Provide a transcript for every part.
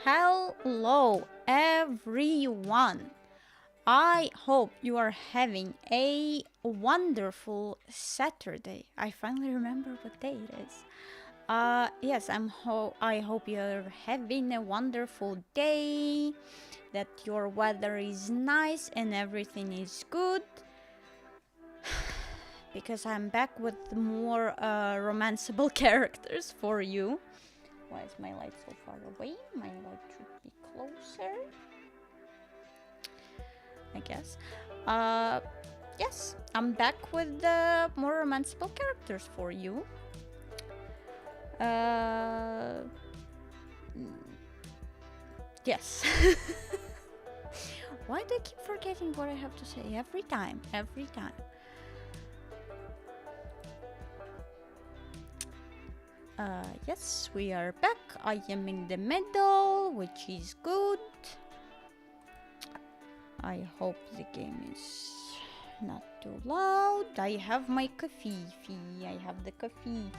Hello, everyone. I hope you are having a wonderful Saturday. I finally remember what day it is. Yes, I hope you're having a wonderful day, that your weather is nice and everything is good. Because I'm back with more romanceable characters for you. Why is my light so far away? My light should be closer, I guess. Yes, I'm back with more romanceable characters for you. Yes. Why do I keep forgetting what I have to say every time? Every time. Yes, we are back. I am in the middle, which is good. I hope the game is not too loud. I have my coffee. I have the coffee.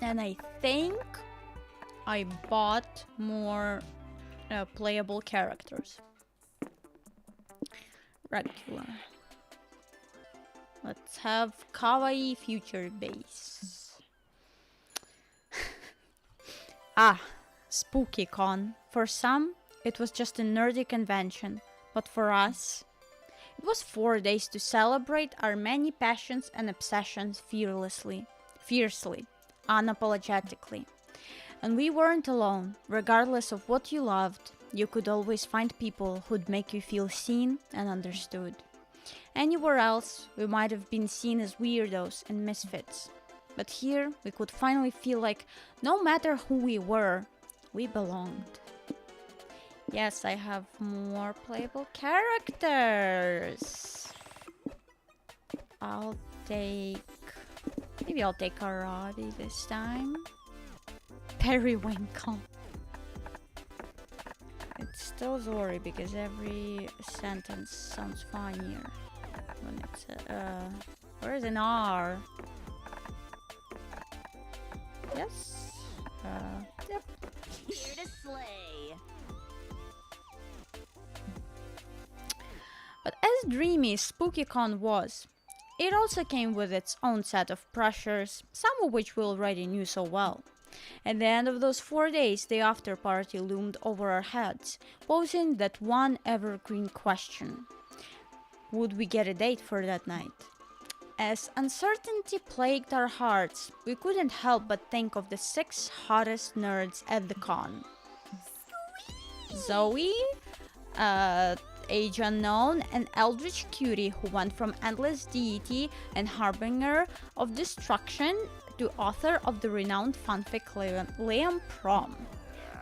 And I think I bought more playable characters. Regular. Let's have Kawaii Future Base. SpookyCon. For some, it was just a nerdy convention, but for us, it was 4 days to celebrate our many passions and obsessions fiercely, unapologetically. And we weren't alone. Regardless of what you loved, you could always find people who'd make you feel seen and understood. Anywhere else, we might have been seen as weirdos and misfits. But here, we could finally feel like no matter who we were, we belonged. Yes, I have more playable characters. Maybe I'll take Arabi this time. Periwinkle. It's still Zori because every sentence sounds funnier when it's where's an R? Yes. Yep. Here to slay. But as dreamy as SpookyCon was, it also came with its own set of pressures, some of which we already knew so well. At the end of those 4 days, the after party loomed over our heads, posing that one evergreen question. Would we get a date for that night? As uncertainty plagued our hearts, we couldn't help but think of the 6 hottest nerds at the con. Zoe, Age Unknown, an eldritch cutie who went from endless deity and harbinger of destruction to author of the renowned fanfic Liam Prom.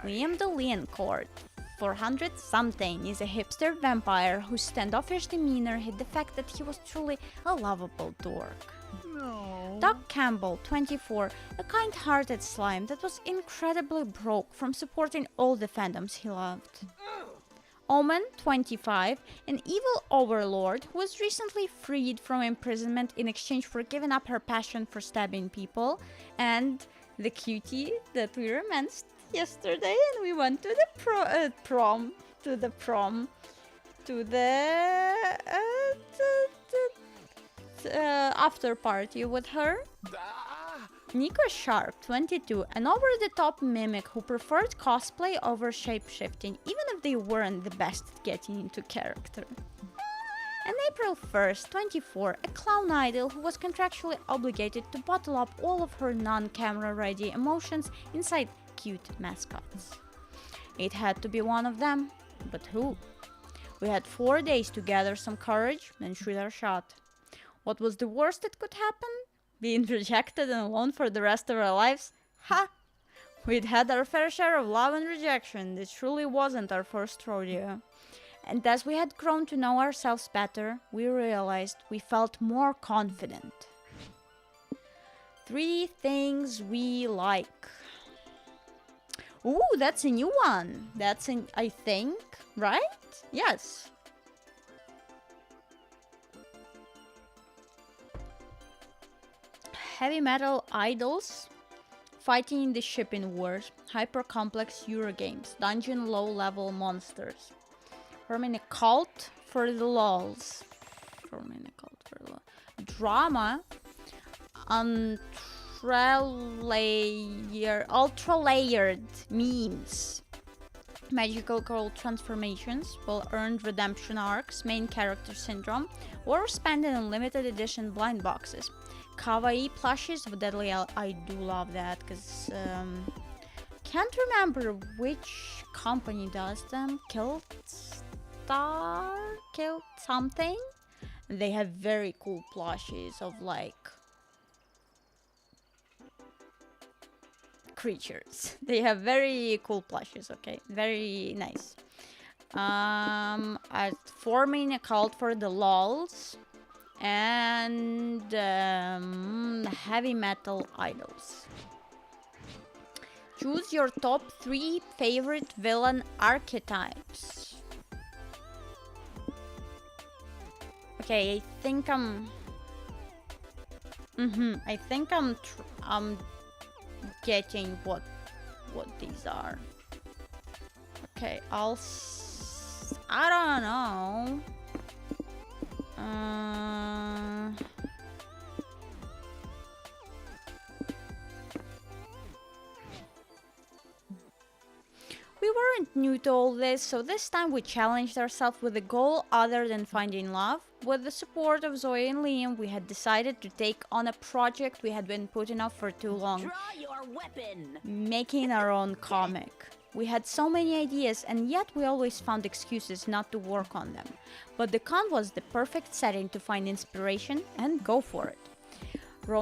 Liam the Leoncourt, 400-something, is a hipster vampire whose standoffish demeanor hid the fact that he was truly a lovable dork. No. Doc Campbell, 24, a kind-hearted slime that was incredibly broke from supporting all the fandoms he loved. Omen, 25, an evil overlord who was recently freed from imprisonment in exchange for giving up her passion for stabbing people, and the cutie that we romanced yesterday, and we went to the prom, after party with her. Nico Sharp, 22, an over-the-top mimic who preferred cosplay over shapeshifting, even if they weren't the best at getting into character. And April 1st, 24, a clown idol who was contractually obligated to bottle up all of her non-camera ready emotions inside cute mascots. It had to be one of them, but who? We had 4 days to gather some courage and shoot our shot. What was the worst that could happen? Being rejected and alone for the rest of our lives? Ha! We'd had our fair share of love and rejection. This truly wasn't our first rodeo. And as we had grown to know ourselves better, we realized we felt more confident. 3 things we like. Ooh, that's a new one. I think, right? Yes. Heavy metal idols Fighting in the shipping wars, hyper-complex Eurogames, dungeon low-level monsters. Forming a cult for the lols. Drama, ultra-layered memes. Magical girl transformations, well-earned redemption arcs, main character syndrome, or spend in limited edition blind boxes. Kawaii plushes of Deadly I do love that because can't remember which company does them. Kilt something. They have very cool plushes of like creatures. They have very cool plushes. Okay, very nice. Forming a cult for the lols. And heavy metal idols. Choose your top 3 favorite villain archetypes. Okay, I think I'm getting what these are. Okay, I don't know. We weren't new to all this, so this time we challenged ourselves with a goal other than finding love. With the support of Zoe and Liam, we had decided to take on a project we had been putting off for too long. Draw your weapon. Making our own comic. We had so many ideas, and yet we always found excuses not to work on them. But the con was the perfect setting to find inspiration and go for it. What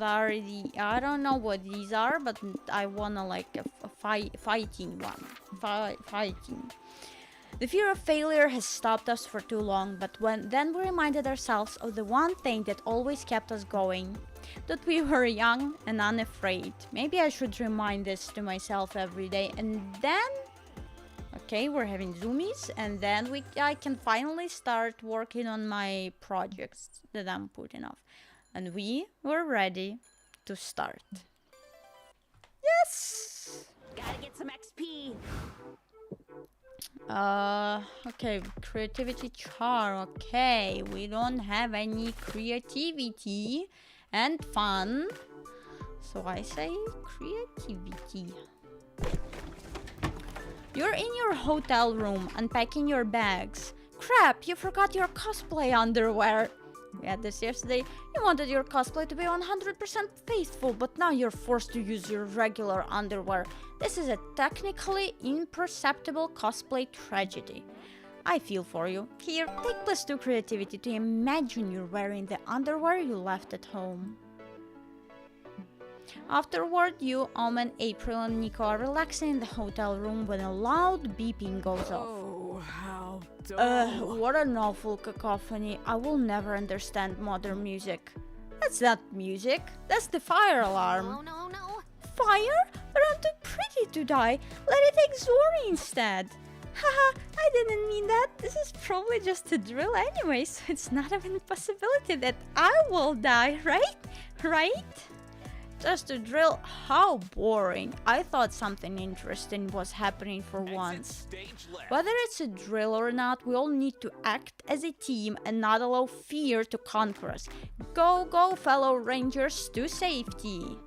are the... I don't know what these are, but I wanna like a fighting one. Fighting. The fear of failure has stopped us for too long, but then we reminded ourselves of the one thing that always kept us going. That we were young and unafraid. Maybe I should remind this to myself every day. And then... Okay, we're having zoomies. And then I can finally start working on my projects that I'm putting off. And we were ready to start. Yes! Gotta get some XP. Okay, creativity char. Okay, we don't have any creativity and fun, so I say creativity. You're in your hotel room unpacking your bags. Crap, you forgot your cosplay underwear. We had this yesterday. You wanted your cosplay to be 100% faithful, but now you're forced to use your regular underwear. This is a technically imperceptible cosplay tragedy. I feel for you. Here, take +2 creativity to imagine you're wearing the underwear you left at home. Afterward, you, Omen, April, and Nico are relaxing in the hotel room when a loud beeping goes off. Oh, how dull. What an awful cacophony. I will never understand modern music. That's not music. That's the fire alarm. Oh, no, no. Fire? But I'm too pretty to die. Let it take Zori instead. Haha, I didn't mean that. This is probably just a drill anyway, so it's not even a possibility that I will die, right? Right? Just a drill? How boring. I thought something interesting was happening for once. Whether it's a drill or not, we all need to act as a team and not allow fear to conquer us. Go, go, fellow rangers, to safety.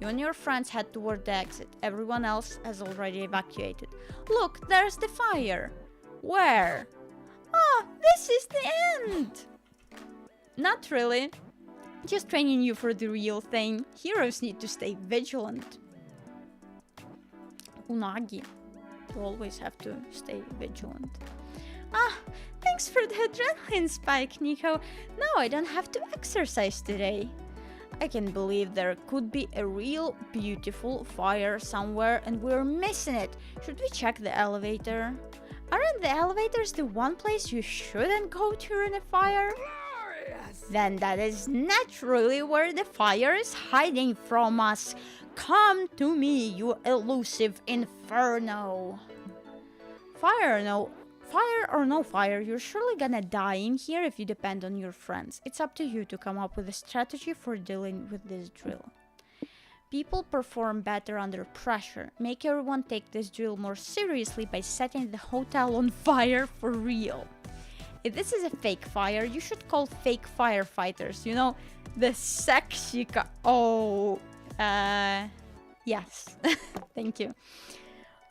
You and your friends head toward the exit. Everyone else has already evacuated. Look, there's the fire. Where? Ah, this is the end! Not really. Just training you for the real thing. Heroes need to stay vigilant. Unagi. You always have to stay vigilant. Ah, thanks for the adrenaline spike, Nico. Now I don't have to exercise today. I can believe there could be a real beautiful fire somewhere and we're missing it. Should we check the elevator? Aren't the elevators the one place you shouldn't go during a fire? Then that is naturally where the fire is hiding from us. Come to me, you elusive inferno. Fire or no fire, you're surely gonna die in here if you depend on your friends. It's up to you to come up with a strategy for dealing with this drill. People perform better under pressure. Make everyone take this drill more seriously by setting the hotel on fire for real. If this is a fake fire, you should call fake firefighters. You know, the sexy yes. Thank you.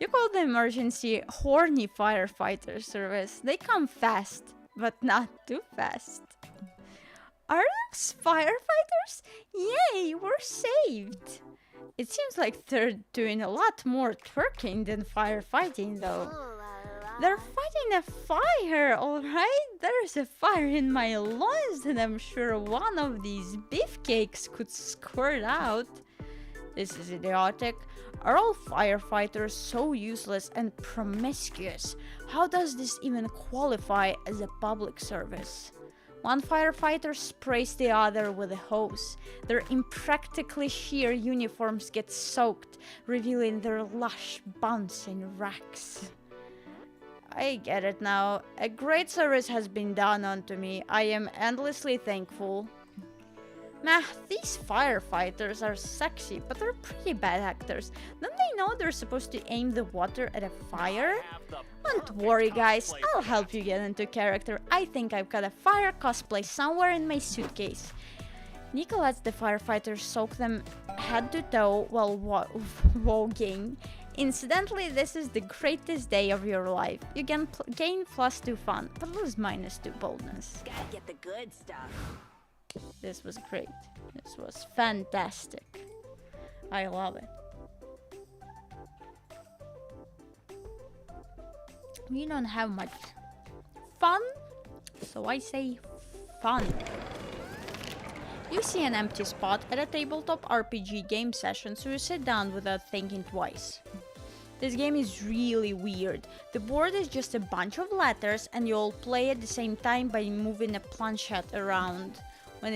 You call the emergency horny firefighter service. They come fast, but not too fast. Are those firefighters? Yay, we're saved. It seems like they're doing a lot more twerking than firefighting, though. They're fighting a fire, alright? There's a fire in my lungs, and I'm sure one of these beefcakes could squirt out. This is idiotic. Are all firefighters so useless and promiscuous? How does this even qualify as a public service? One firefighter sprays the other with a hose. Their impractically sheer uniforms get soaked, revealing their lush bouncing racks. I get it now. A great service has been done unto me. I am endlessly thankful. Nah, these firefighters are sexy, but they're pretty bad actors. Don't they know they're supposed to aim the water at a fire? Don't worry, guys. I'll help you get into character. I think I've got a fire cosplay somewhere in my suitcase. Nico lets the firefighters soak them head to toe while walking. Incidentally, this is the greatest day of your life. You gain +2 fun, but lose -2 boldness. Gotta get the good stuff. This was great. This was fantastic. I love it. We don't have much fun, so I say fun. You see an empty spot at a tabletop RPG game session, so you sit down without thinking twice. This game is really weird. The board is just a bunch of letters and you all play at the same time by moving a planchette around. When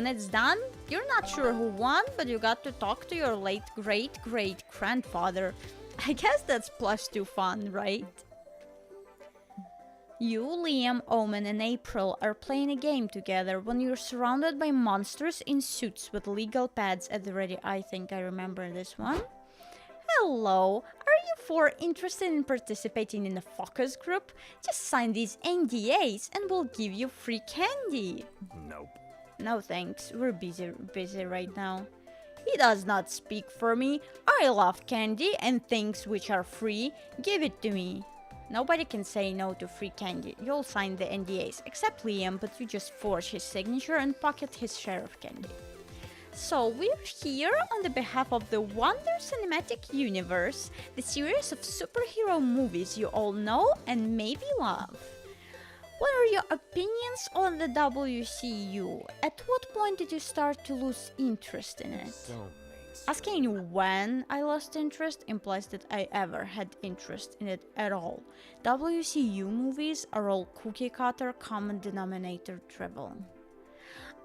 it's done, you're not sure who won, but you got to talk to your late great-great-grandfather. I guess that's +2 fun, right? You, Liam, Omen, and April are playing a game together when you're surrounded by monsters in suits with legal pads at the ready. I think I remember this one. Hello, are you four interested in participating in a focus group? Just sign these NDAs and we'll give you free candy. Nope. No thanks, we're busy right now. He does not speak for me. I love candy and things which are free. Give it to me. Nobody can say no to free candy. You'll sign the NDAs, except Liam, but you just forge his signature and pocket his share of candy. So we're here on the behalf of the Wonder Cinematic Universe, the series of superhero movies you all know and maybe love. What are your opinions on the WCU? At what point did you start to lose interest in it? Asking when I lost interest implies that I ever had interest in it at all. WCU movies are all cookie-cutter, common denominator driven.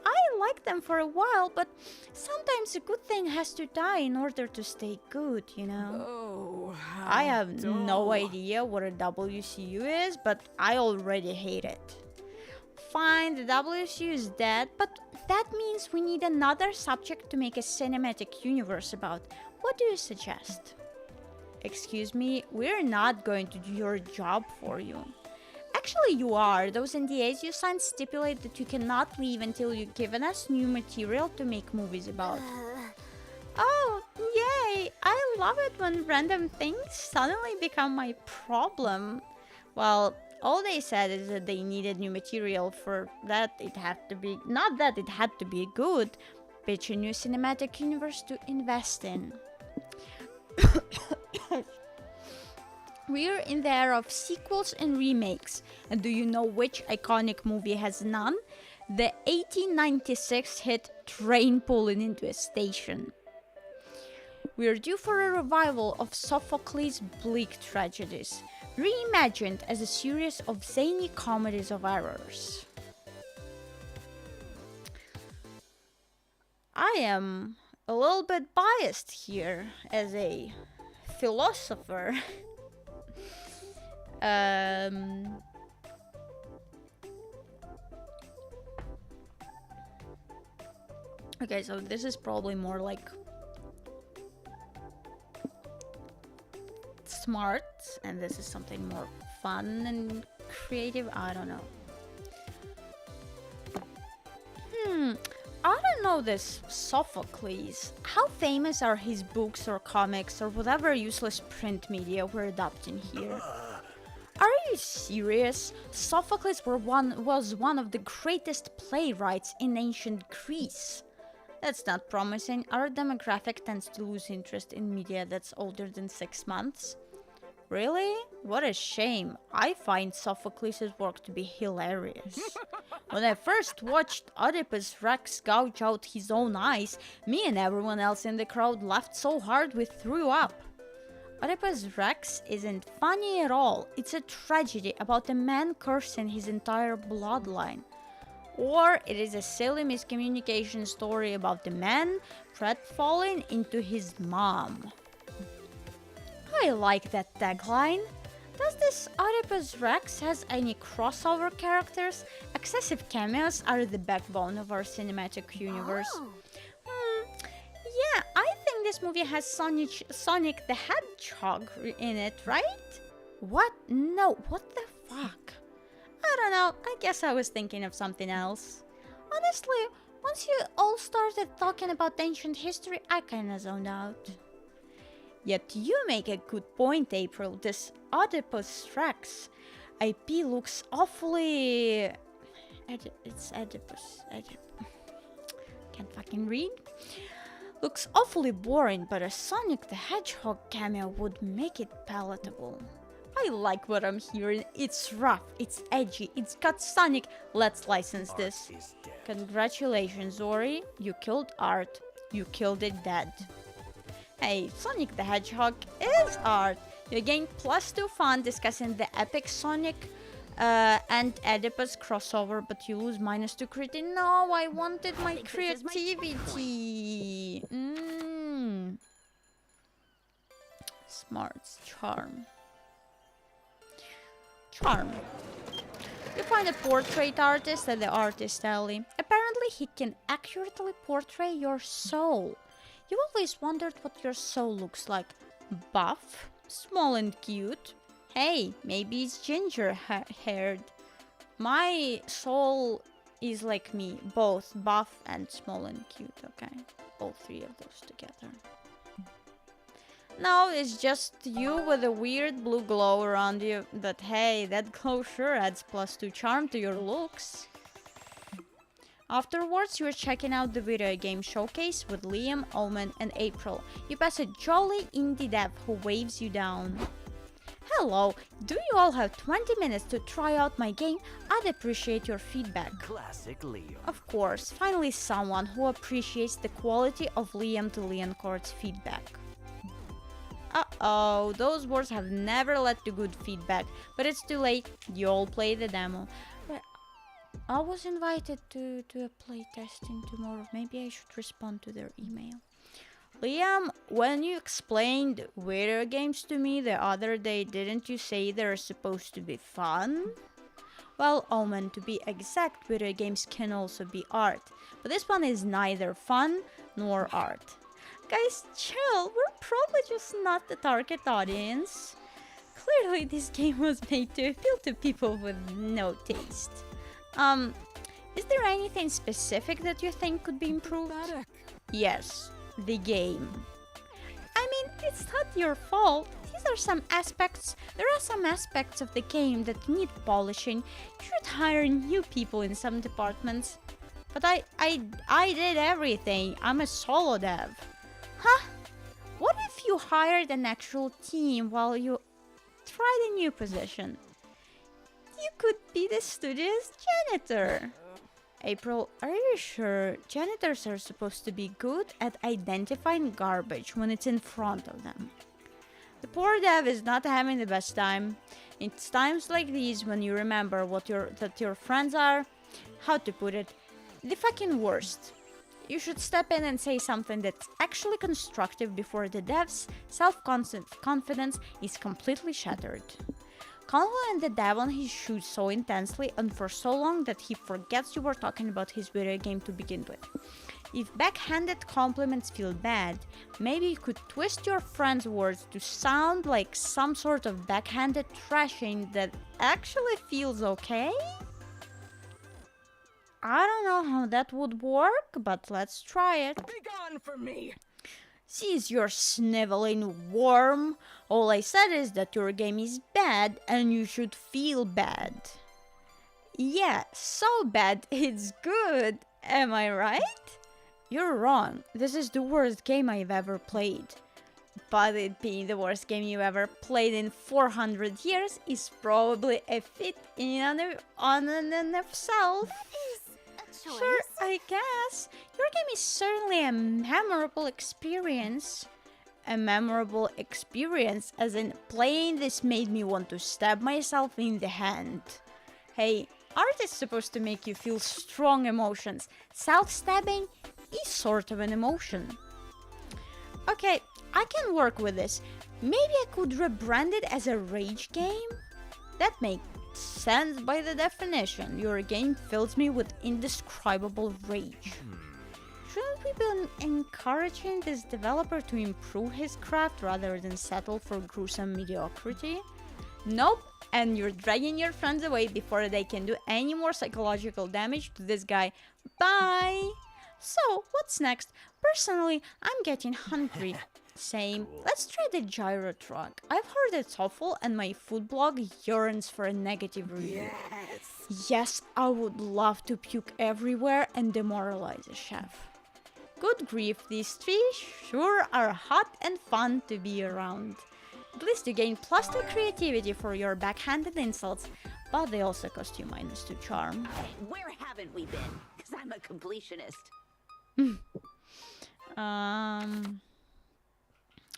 I liked them for a while, but sometimes a good thing has to die in order to stay good, you know? Oh, I have no idea what a WCU is, but I already hate it. Fine, the WCU is dead, but that means we need another subject to make a cinematic universe about. What do you suggest? Excuse me, we're not going to do your job for you. Actually, you are. Those NDAs you signed stipulate that you cannot leave until you've given us new material to make movies about. Oh, yay! I love it when random things suddenly become my problem. Well, all they said is that they needed new material for that it had to be... Not that it had to be good. Pitch a new cinematic universe to invest in. We're in the era of sequels and remakes. And do you know which iconic movie has none? The 1896 hit Train Pulling into a Station. We're due for a revival of Sophocles' bleak tragedies, reimagined as a series of zany comedies of errors. I am a little bit biased here as a philosopher. Okay, so this is probably more like smart, and this is something more fun and creative. I don't know. I don't know this Sophocles. How famous are his books or comics or whatever useless print media we're adopting here? Are you serious? Sophocles was one of the greatest playwrights in ancient Greece. That's not promising. Our demographic tends to lose interest in media that's older than 6 months. Really? What a shame. I find Sophocles' work to be hilarious. When I first watched Oedipus Rex gouge out his own eyes, me and everyone else in the crowd laughed so hard we threw up. Oedipus Rex isn't funny at all. It's a tragedy about a man cursing his entire bloodline. Or it is a silly miscommunication story about a man falling into his mom. I like that tagline. Does this Oedipus Rex has any crossover characters? Excessive cameos are the backbone of our cinematic universe. Yeah, I think this movie has Sonic the Hedgehog in it, right? What? No, what the fuck? I don't know, I guess I was thinking of something else. Honestly, once you all started talking about ancient history, I kinda zoned out. Yet you make a good point, April. This Oedipus Rex IP looks awfully... It's Oedipus. Can't fucking read. Looks awfully boring, but a Sonic the Hedgehog cameo would make it palatable. I like what I'm hearing. It's rough, it's edgy, it's got Sonic. Let's license this. Congratulations, Ori. You killed art. You killed it dead. Hey, Sonic the Hedgehog is art. You gain +2 fun discussing the epic Sonic and Oedipus crossover, but you lose -2 crit. No, I wanted my creativity. Smarts, charm. Charm. You find a portrait artist at the artist alley. Apparently he can accurately portray your soul. You've always wondered what your soul looks like. Buff, small and cute. Hey, maybe it's ginger-haired. My soul is like me, both buff and small and cute, okay? All three of those together. No, it's just you with a weird blue glow around you. But hey, that glow sure adds +2 charm to your looks. Afterwards, you're checking out the video game showcase with Liam, Omen, and April. You pass a jolly indie dev who waves you down. Hello, do you all have 20 minutes to try out my game? I'd appreciate your feedback. Classic Liam. Of course, finally someone who appreciates the quality of Liam to Leoncourt's feedback. Uh-oh, those words have never led to good feedback, but it's too late. You all play the demo. I was invited to a playtesting tomorrow. Maybe I should respond to their email. Liam, when you explained video games to me the other day, didn't you say they're supposed to be fun? Well, Omen, to be exact, video games can also be art. But this one is neither fun nor art. Guys, chill. We're probably just not the target audience. Clearly, this game was made to appeal to people with no taste. Is there anything specific that you think could be improved? Yes, the game. I mean, it's not your fault. There are some aspects of the game that need polishing. You should hire new people in some departments. But I did everything. I'm a solo dev. Huh? What if you hired an actual team while you tried a new position? You could be the studio's janitor. April, are you sure janitors are supposed to be good at identifying garbage when it's in front of them? The poor dev is not having the best time. It's times like these when you remember that your friends are, how to put it, the fucking worst. You should step in and say something that's actually constructive before the dev's self-confidence is completely shattered. Convo the dev on his shoes so intensely and for so long that he forgets you were talking about his video game to begin with. If backhanded compliments feel bad, maybe you could twist your friend's words to sound like some sort of backhanded trashing that actually feels okay? I don't know how that would work, but let's try it. Be gone from me. Cease your sniveling worm. All I said is that your game is bad and you should feel bad. Yeah, so bad it's good. Am I right? You're wrong. This is the worst game I've ever played. But it being the worst game you ever played in 400 years is probably a fit in and of itself. Sure, I guess. Your game is certainly a memorable experience. A memorable experience, as in playing this made me want to stab myself in the hand. Hey, art is supposed to make you feel strong emotions. Self-stabbing is sort of an emotion. Okay, I can work with this. Maybe I could rebrand it as a rage game? That makes sense by the definition. Your game fills me with indescribable rage. Shouldn't we be encouraging this developer to improve his craft rather than settle for gruesome mediocrity? Nope, and you're dragging your friends away before they can do any more psychological damage to this guy. Bye! So, what's next? Personally, I'm getting hungry. Same. Let's try the gyro truck. I've heard it's awful and my food blog yearns for a negative review. Yes, I would love to puke everywhere and demoralize a chef. Good grief, these three sure are hot and fun to be around. At least you gain +2 creativity for your backhanded insults, but they also cost you -2 charm. Where haven't we been? Because I'm a completionist.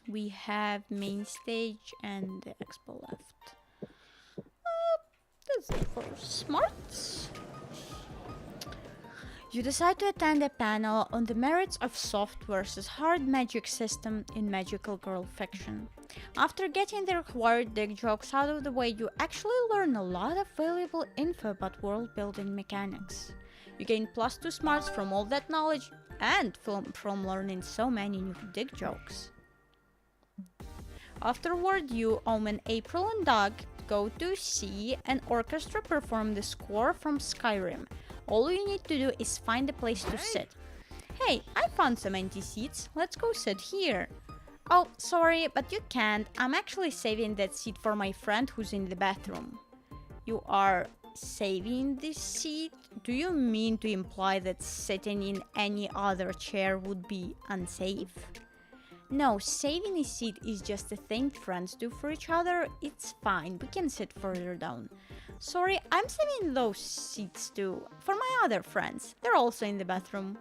We have main stage and the expo left. That's it for smarts. You decide to attend a panel on the merits of soft versus hard magic system in magical girl fiction. After getting the required dick jokes out of the way, you actually learn a lot of valuable info about world building mechanics. You gain +2 smarts from all that knowledge and from learning so many new dick jokes. Afterward, you, Omen, April, and Doug go to see an orchestra perform the score from Skyrim. All you need to do is find a place to sit. Hey, I found some empty seats. Let's go sit here. Oh, sorry, but you can't. I'm actually saving that seat for my friend who's in the bathroom. You are saving this seat? Do you mean to imply that sitting in any other chair would be unsafe? No, saving a seat is just a thing friends do for each other. It's fine, we can sit further down. Sorry, I'm saving those seats too. For my other friends. They're also in the bathroom.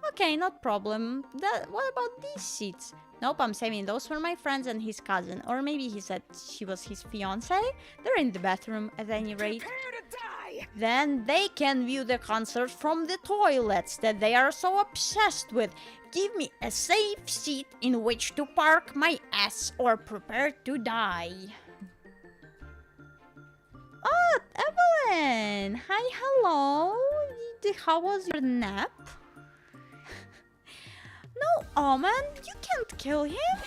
Okay, not problem. What about these seats? Nope, I'm saving those for my friends and his cousin. Or maybe he said she was his fiancée. They're in the bathroom at any rate. Prepare to die. Then they can view the concert from the toilets that they are so obsessed with. Give me a safe seat in which to park my ass or prepare to die. Oh, Evelyn! Hi, hello! How was your nap? No, Omen, you can't kill him.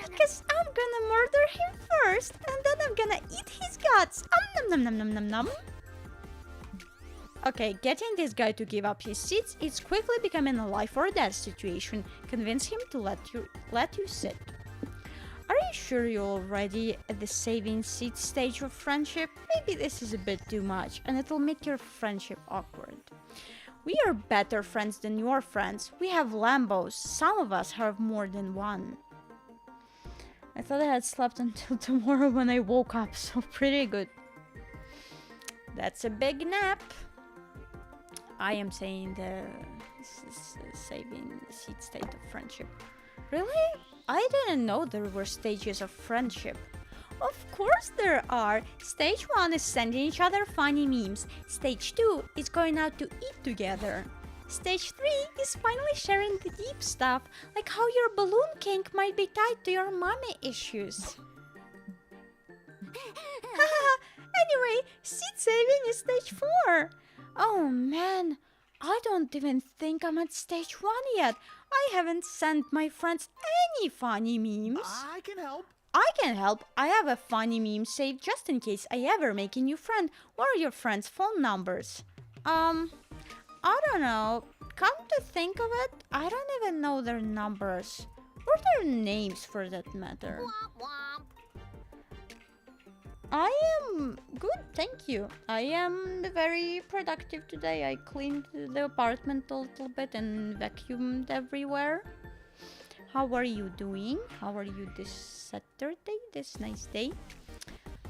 Because I'm gonna murder him first, and then I'm gonna eat his guts. Nom nom nom nom nom nom. Okay, getting this guy to give up his seats is quickly becoming a life or death situation. Convince him to let you sit. Are you sure you're already at the saving seat stage of friendship? Maybe this is a bit too much, and it'll make your friendship awkward. We are better friends than your friends. We have Lambos. Some of us have more than one. I thought I had slept until tomorrow when I woke up, so pretty good. That's a big nap. I am saying the saving seat state of friendship. Really? I didn't know there were stages of friendship. Of course there are. Stage 1 is sending each other funny memes. Stage 2 is going out to eat together. Stage 3 is finally sharing the deep stuff, like how your balloon kink might be tied to your mommy issues. Anyway, seat saving is stage 4. Oh man, I don't even think I'm at stage 1 yet. I haven't sent my friends any funny memes. I can help. I can help. I have a funny meme saved just in case I ever make a new friend. What are your friends' phone numbers? I don't know. Come to think of it, I don't even know their numbers. Or their names for that matter. I am good, thank you. I am very productive today. I cleaned the apartment a little bit and vacuumed everywhere. How are you doing? How are you this Saturday, this nice day?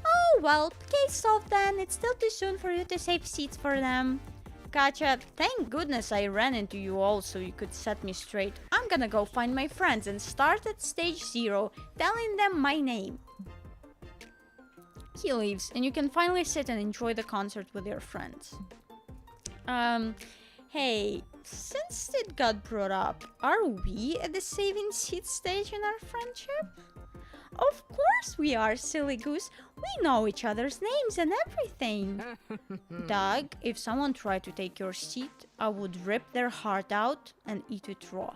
Oh, well, case solved then. It's still too soon for you to save seats for them. Gotcha. Thank goodness I ran into you all so you could set me straight. I'm gonna go find my friends and start at stage 0, telling them my name. He leaves, and you can finally sit and enjoy the concert with your friends. Hey, since it got brought up, are we at the saving seat stage in our friendship? Of course we are, silly goose. We know each other's names and everything. Doug, if someone tried to take your seat, I would rip their heart out and eat it raw.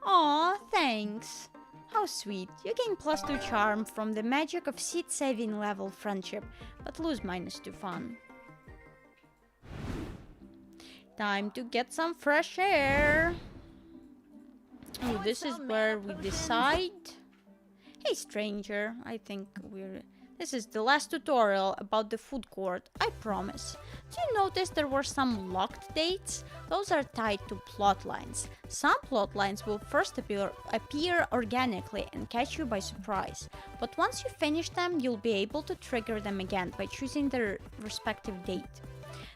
Aw, thanks. How sweet. You gain +2 charm from the magic of seat-saving level friendship, but lose -2 fun. Time to get some fresh air. Oh, this is where we decide. Hey stranger, I think this is the last tutorial about the food court, I promise. Do you notice there were some locked dates? Those are tied to plot lines. Some plot lines will first appear organically and catch you by surprise. But once you finish them, you'll be able to trigger them again by choosing their respective date.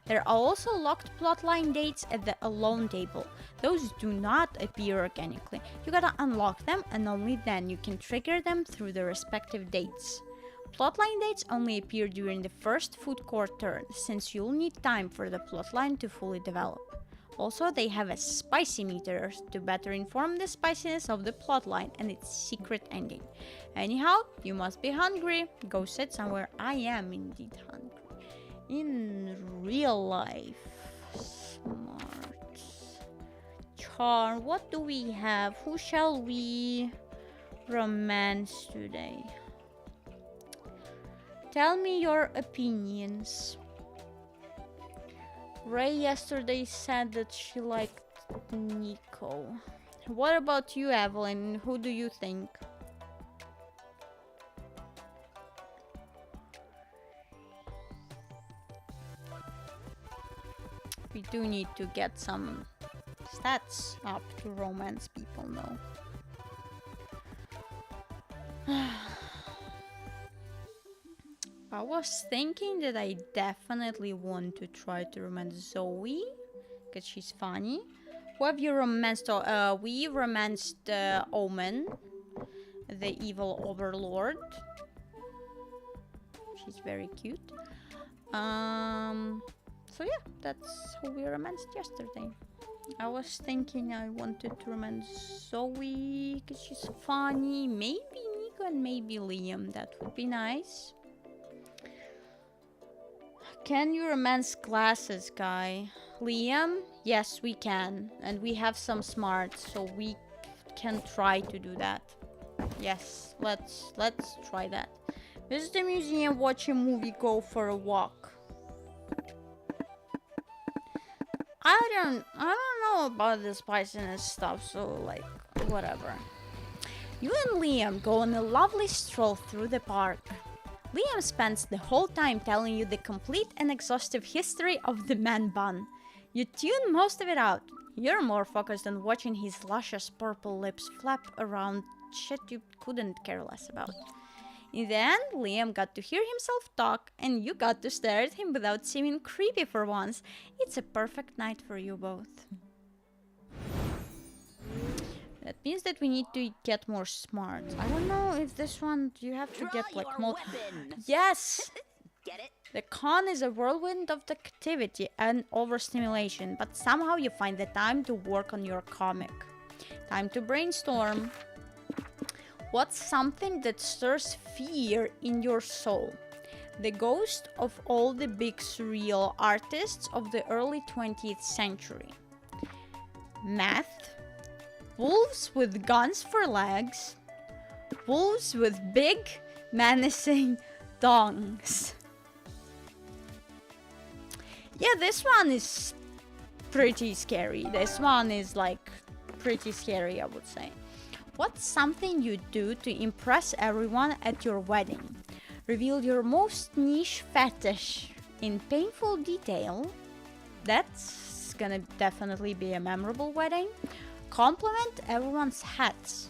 There are also locked plotline dates at the alone table. Those do not appear organically. You gotta unlock them and only then you can trigger them through the respective dates. Plotline dates only appear during the first food court turn, since you'll need time for the plotline to fully develop. Also, they have a spicy meter to better inform the spiciness of the plotline and its secret ending. Anyhow, you must be hungry. Go sit somewhere. I am indeed hungry. In real life. Smart. Charm. What do we have? Who shall we romance today? Tell me your opinions. Ray yesterday said that she liked Nico. What about you, Evelyn? Who do you think? We do need to get some stats up to romance people now. I was thinking that I definitely want to try to romance Zoe, because she's funny. Who have you romanced? We romanced Omen, the evil overlord. She's very cute. So yeah, that's who we romanced yesterday. I was thinking I wanted to romance Zoe, because she's funny. Maybe Nico and maybe Liam. That would be nice. Can you romance glasses guy? Liam? Yes, we can. And we have some smarts, so we can try to do that. Yes, let's try that. Visit the museum, watch a movie, go for a walk. I don't know about the spiciness stuff, so like whatever. You and Liam go on a lovely stroll through the park. Liam spends the whole time telling you the complete and exhaustive history of the man bun. You tune most of it out. You're more focused on watching his luscious purple lips flap around shit you couldn't care less about. In the end, Liam got to hear himself talk, and you got to stare at him without seeming creepy for once. It's a perfect night for you both. That means that we need to get more smart. I don't know if this one, you have to get like more... Yes! Get it? The con is a whirlwind of activity and overstimulation, but somehow you find the time to work on your comic. Time to brainstorm. What's something that stirs fear in your soul? the ghost of all the big surreal artists of the early 20th century. Math, wolves with guns for legs, wolves with big, menacing dongs. Yeah, this one is pretty scary. This one is like pretty scary, I would say. What's something you do to impress everyone at your wedding? Reveal your most niche fetish in painful detail. That's gonna definitely be a memorable wedding. Compliment everyone's hats.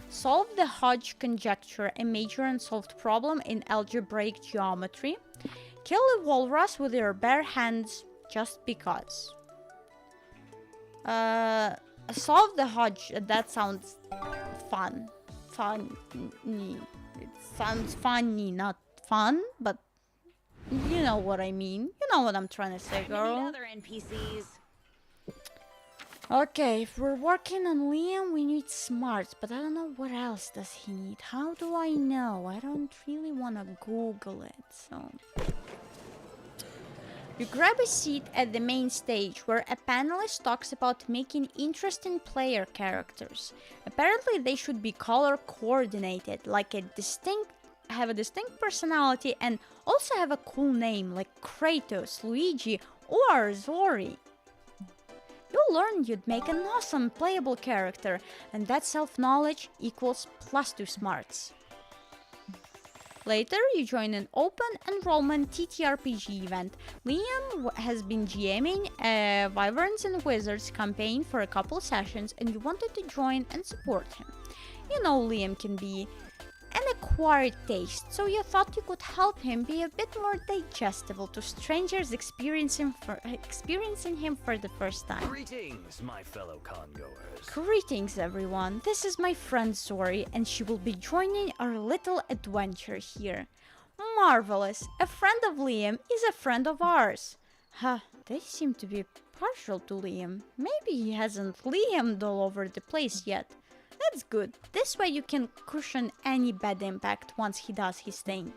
Solve the Hodge conjecture, a major unsolved problem in algebraic geometry. Kill a walrus with your bare hands just because. Solve the Hodge, that sounds fun. Funny. It sounds funny, not fun, but you know what I mean. You know what I'm trying to say, girl. We need other NPCs. Okay, if we're working on Liam, we need smarts, but I don't know what else does he need. How do I know? I don't really want to Google it, so... You grab a seat at the main stage where a panelist talks about making interesting player characters. Apparently they should be color coordinated, like have a distinct personality and also have a cool name like Kratos, Luigi or Zori. You'll learn you'd make an awesome playable character, and that self-knowledge equals +2 smarts. Later, you join an open enrollment TTRPG event. Liam has been GMing a Wyverns and Wizards campaign for a couple sessions and you wanted to join and support him. You know Liam can be an acquired taste, so you thought you could help him be a bit more digestible to strangers experiencing him for the first time. Greetings, my fellow congoers. Greetings, everyone. This is my friend Zori, and she will be joining our little adventure here. Marvelous! A friend of Liam is a friend of ours. Huh, they seem to be partial to Liam. Maybe he hasn't Liam'd all over the place yet. That's good. This way you can cushion any bad impact once he does his thing.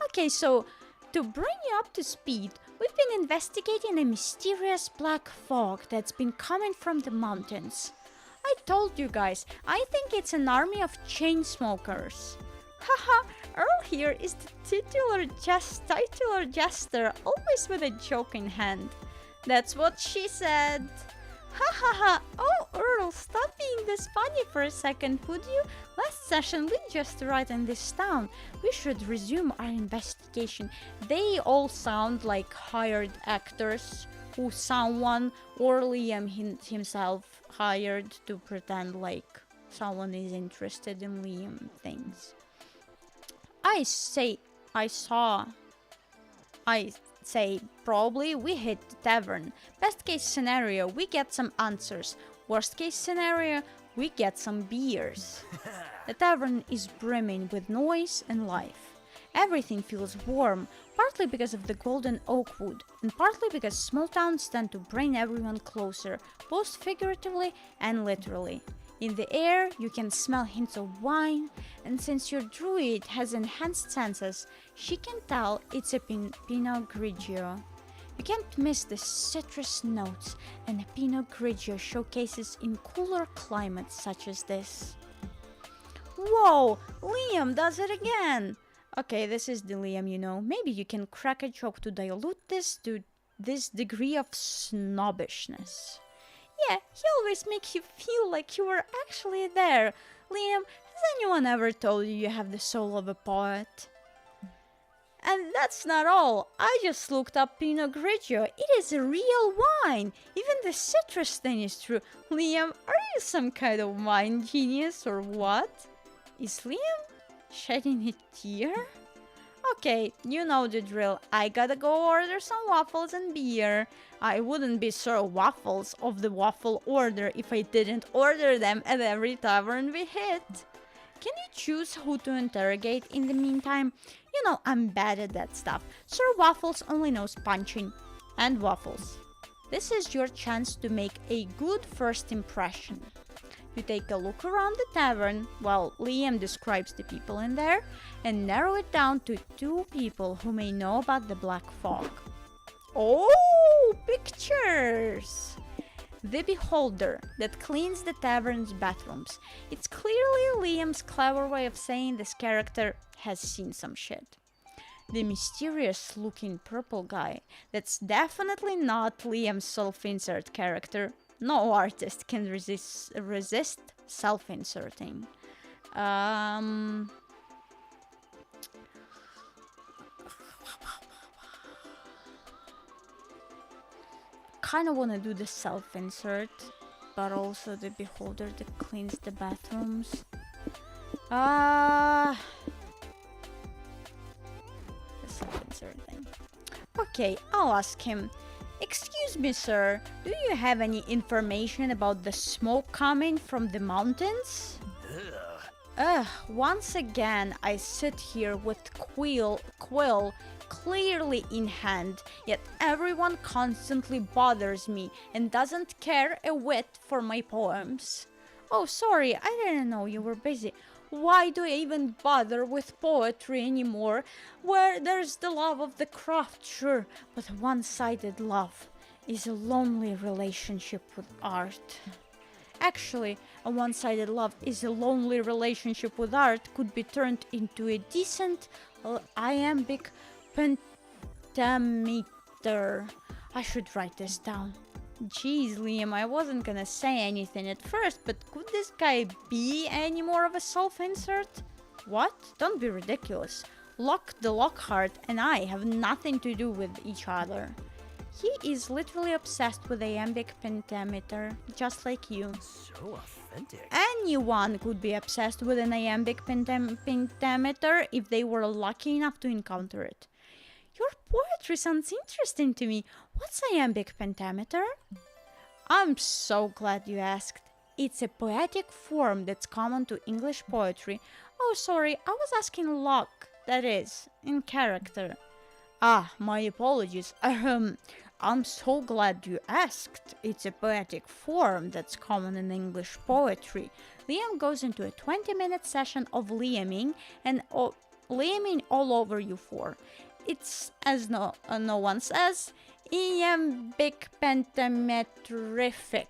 Okay, so to bring you up to speed, we've been investigating a mysterious black fog that's been coming from the mountains. I told you guys, I think it's an army of chain smokers. Haha, Earl here is the titular jester, always with a joke in hand. That's what she said. Ha ha ha! Oh, Earl, stop being this funny for a second, would you? Last session we just arrived in this town. We should resume our investigation. They all sound like hired actors who someone or Liam himself hired to pretend like someone is interested in Liam things. I say probably we hit the tavern. Best case scenario, we get some answers. Worst case scenario, we get some beers. The tavern is brimming with noise and life. Everything feels warm, partly because of the golden oak wood, and partly because small towns tend to bring everyone closer, both figuratively and literally. In the air, you can smell hints of wine, and since your druid has enhanced senses, she can tell it's a Pinot Grigio. You can't miss the citrus notes, and a Pinot Grigio showcases in cooler climates such as this. Whoa! Liam does it again! Okay, this is the Liam, you know. Maybe you can crack a joke to dilute this to this degree of snobbishness. Yeah, he always makes you feel like you were actually there. Liam, has anyone ever told you you have the soul of a poet? And that's not all. I just looked up Pinot Grigio. It is a real wine. Even the citrus thing is true. Liam, are you some kind of wine genius or what? Is Liam shedding a tear? Okay, you know the drill. I gotta go order some waffles and beer. I wouldn't be Sir Waffles of the waffle order if I didn't order them at every tavern we hit. Can you choose who to interrogate in the meantime? You know, I'm bad at that stuff. Sir Waffles only knows punching and waffles. This is your chance to make a good first impression. You take a look around the tavern while Liam describes the people in there and narrow it down to 2 people who may know about the Black Fog. Oh, pictures! The beholder that cleans the tavern's bathrooms. It's clearly Liam's clever way of saying this character has seen some shit. The mysterious looking purple guy. That's definitely not Liam's self-insert character. No artist can resist self-inserting. Kind of want to do the self-insert, but also the beholder that cleans the bathrooms. The self-insert thing. Okay, I'll ask him. Excuse me, sir, do you have any information about the smoke coming from the mountains? Once again, I sit here with quill clearly in hand, yet everyone constantly bothers me and doesn't care a whit for my poems. Oh, sorry, I didn't know you were busy. Why do I even bother with poetry anymore? Where there's the love of the craft, sure, but one-sided love is a lonely relationship with art. Actually, a one-sided love is a lonely relationship with art could be turned into a decent iambic pentameter. I should write this down. Jeez, Liam, I wasn't gonna say anything at first, but could this guy be any more of a self-insert? What? Don't be ridiculous. Lockhart and I have nothing to do with each other. He is literally obsessed with iambic pentameter, just like you. So authentic. Anyone could be obsessed with an iambic pentameter if they were lucky enough to encounter it. Your poetry sounds interesting to me. What's iambic pentameter? I'm so glad you asked. It's a poetic form that's common to English poetry. Oh, sorry, I was asking Locke, that is, in character. Ah, my apologies. I'm so glad you asked. It's a poetic form that's common in English poetry. Liam goes into a 20-minute session of liaming and liaming all over you four. It's, as no one says, iambic pentametrific.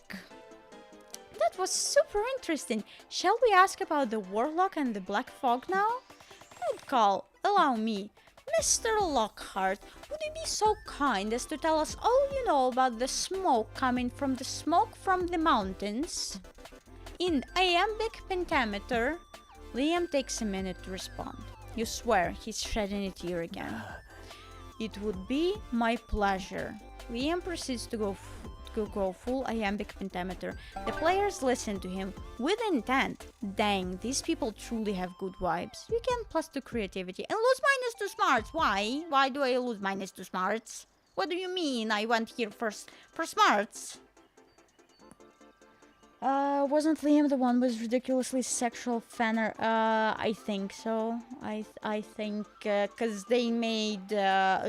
That was super interesting. Shall we ask about the Warlock and the Black Fog now? Good call. Allow me. Mr. Lockhart, would you be so kind as to tell us all you know about the smoke coming from the mountains? In iambic pentameter, Liam takes a minute to respond. You swear he's shedding a tear again. It would be my pleasure. Liam proceeds to go full iambic pentameter. The players listen to him with intent. Dang, these people truly have good vibes. You can +2 creativity and lose -2 smarts. Why? Why do I lose -2 smarts? What do you mean I went here for smarts? Wasn't Liam the one with ridiculously sexual fanner? I think so. I think, cause they made,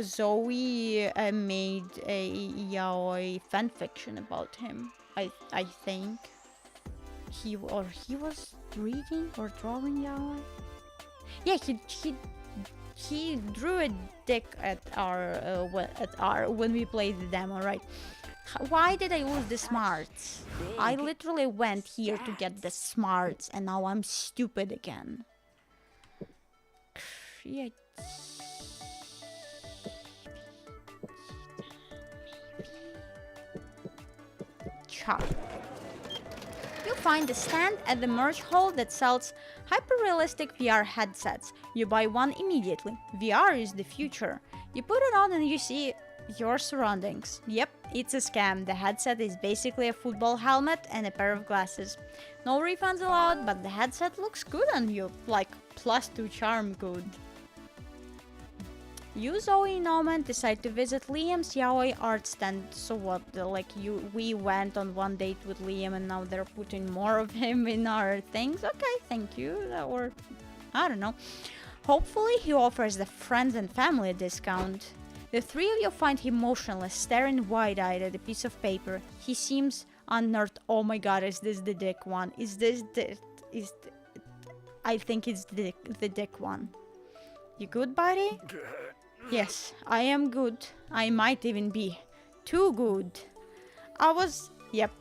Zoe made a yaoi fanfiction about him. I think. He was reading or drawing yaoi? Yeah, he drew a dick at when we played the demo, right? Why did I lose the smarts? I literally went here to get the smarts and now I'm stupid again. Chop. You find a stand at the merch hall that sells hyper-realistic VR headsets. You buy one immediately. VR is the future. You put it on and you see your surroundings. Yep, it's a scam. The headset is basically a football helmet and a pair of glasses. No refunds allowed, but the headset looks good on you, like +2 charm good. You, Zoe, and Omen decide to visit Liam's yaoi art stand. So what, we went on one date with Liam and now they're putting more of him in our things? Okay, thank you. Or, I don't know. Hopefully he offers the friends and family a discount. The three of you find him motionless, staring wide-eyed at a piece of paper. He seems unnerved Oh my god, is this the dick one? Is this the... I think it's the dick one. You good, buddy? Yes, I am good. I might even be too good. Yep.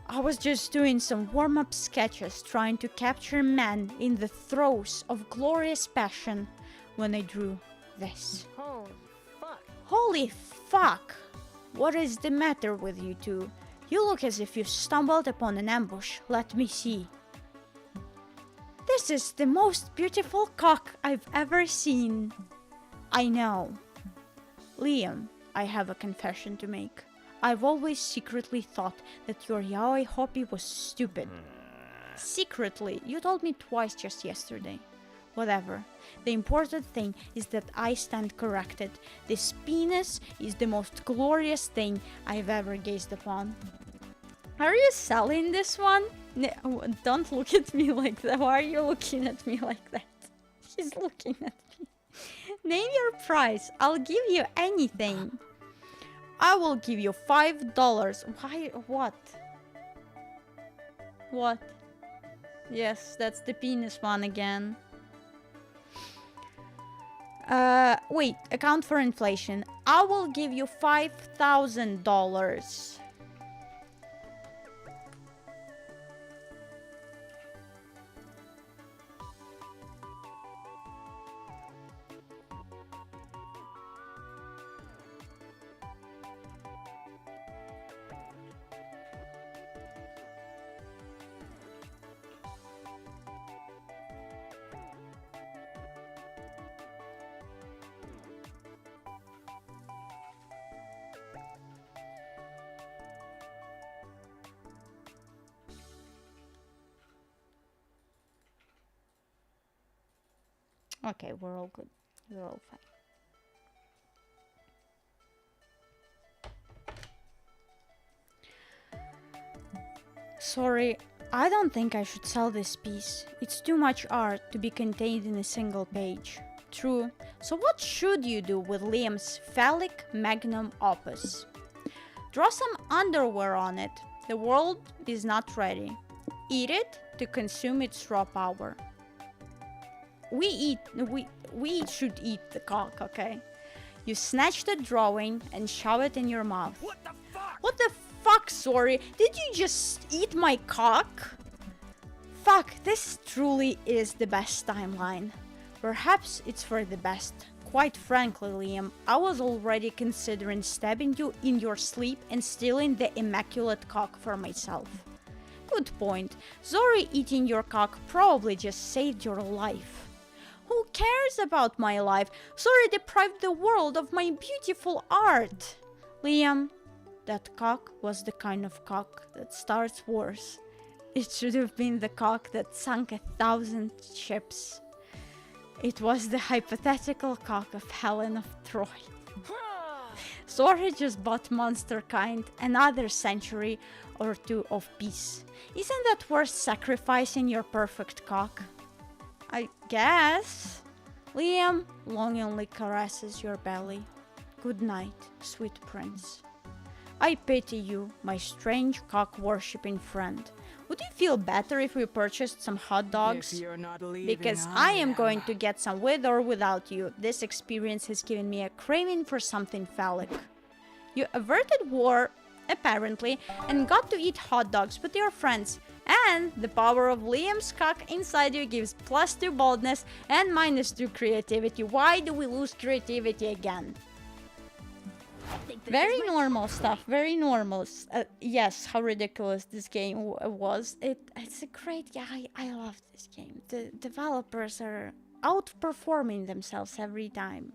I was just doing some warm-up sketches trying to capture man in the throes of glorious passion when I drew this. Oh, fuck. Holy fuck! What is the matter with you two? You look as if you stumbled upon an ambush. Let me see. This is the most beautiful cock I've ever seen. I know. Liam, I have a confession to make. I've always secretly thought that your yaoi hobby was stupid. Secretly, you told me twice just yesterday. Whatever. The important thing is that I stand corrected. This penis is the most glorious thing I've ever gazed upon. Are you selling this one? No, don't look at me like that. Why are you looking at me like that? He's looking at me. Name your price. I'll give you anything. I will give you $5. Why? What? What? Yes, that's the penis one again. Wait, account for inflation. I will give you $5,000. Okay, we're all good. We're all fine. Sorry, I don't think I should sell this piece. It's too much art to be contained in a single page. True. So what should you do with Liam's phallic magnum opus? Draw some underwear on it. The world is not ready. Eat it to consume its raw power. We should eat the cock, okay? You snatch the drawing and shove it in your mouth. What the fuck? What the fuck, sorry? Did you just eat my cock? Fuck, this truly is the best timeline. Perhaps it's for the best. Quite frankly, Liam, I was already considering stabbing you in your sleep and stealing the immaculate cock for myself. Good point. Zori eating your cock probably just saved your life. Who cares about my life? Zori deprived the world of my beautiful art. Liam, that cock was the kind of cock that starts wars. It should have been the cock that sunk 1,000 ships. It was the hypothetical cock of Helen of Troy. Zori just bought monster kind another century or two of peace. Isn't that worth sacrificing your perfect cock? I guess. Liam longingly caresses your belly. Good night, sweet prince. I pity you, my strange cock-worshipping friend. Would you feel better if we purchased some hot dogs? If you're not leaving, Because I am going to get some with or without you. This experience has given me a craving for something phallic. You averted war, apparently, and got to eat hot dogs with your friends. And the power of Liam's cock inside you gives +2 boldness and -2 creativity. Why do we lose creativity again? Very normal stuff, very normal. Yes, how ridiculous this game was. It's a great... Yeah, I love this game. The developers are outperforming themselves every time.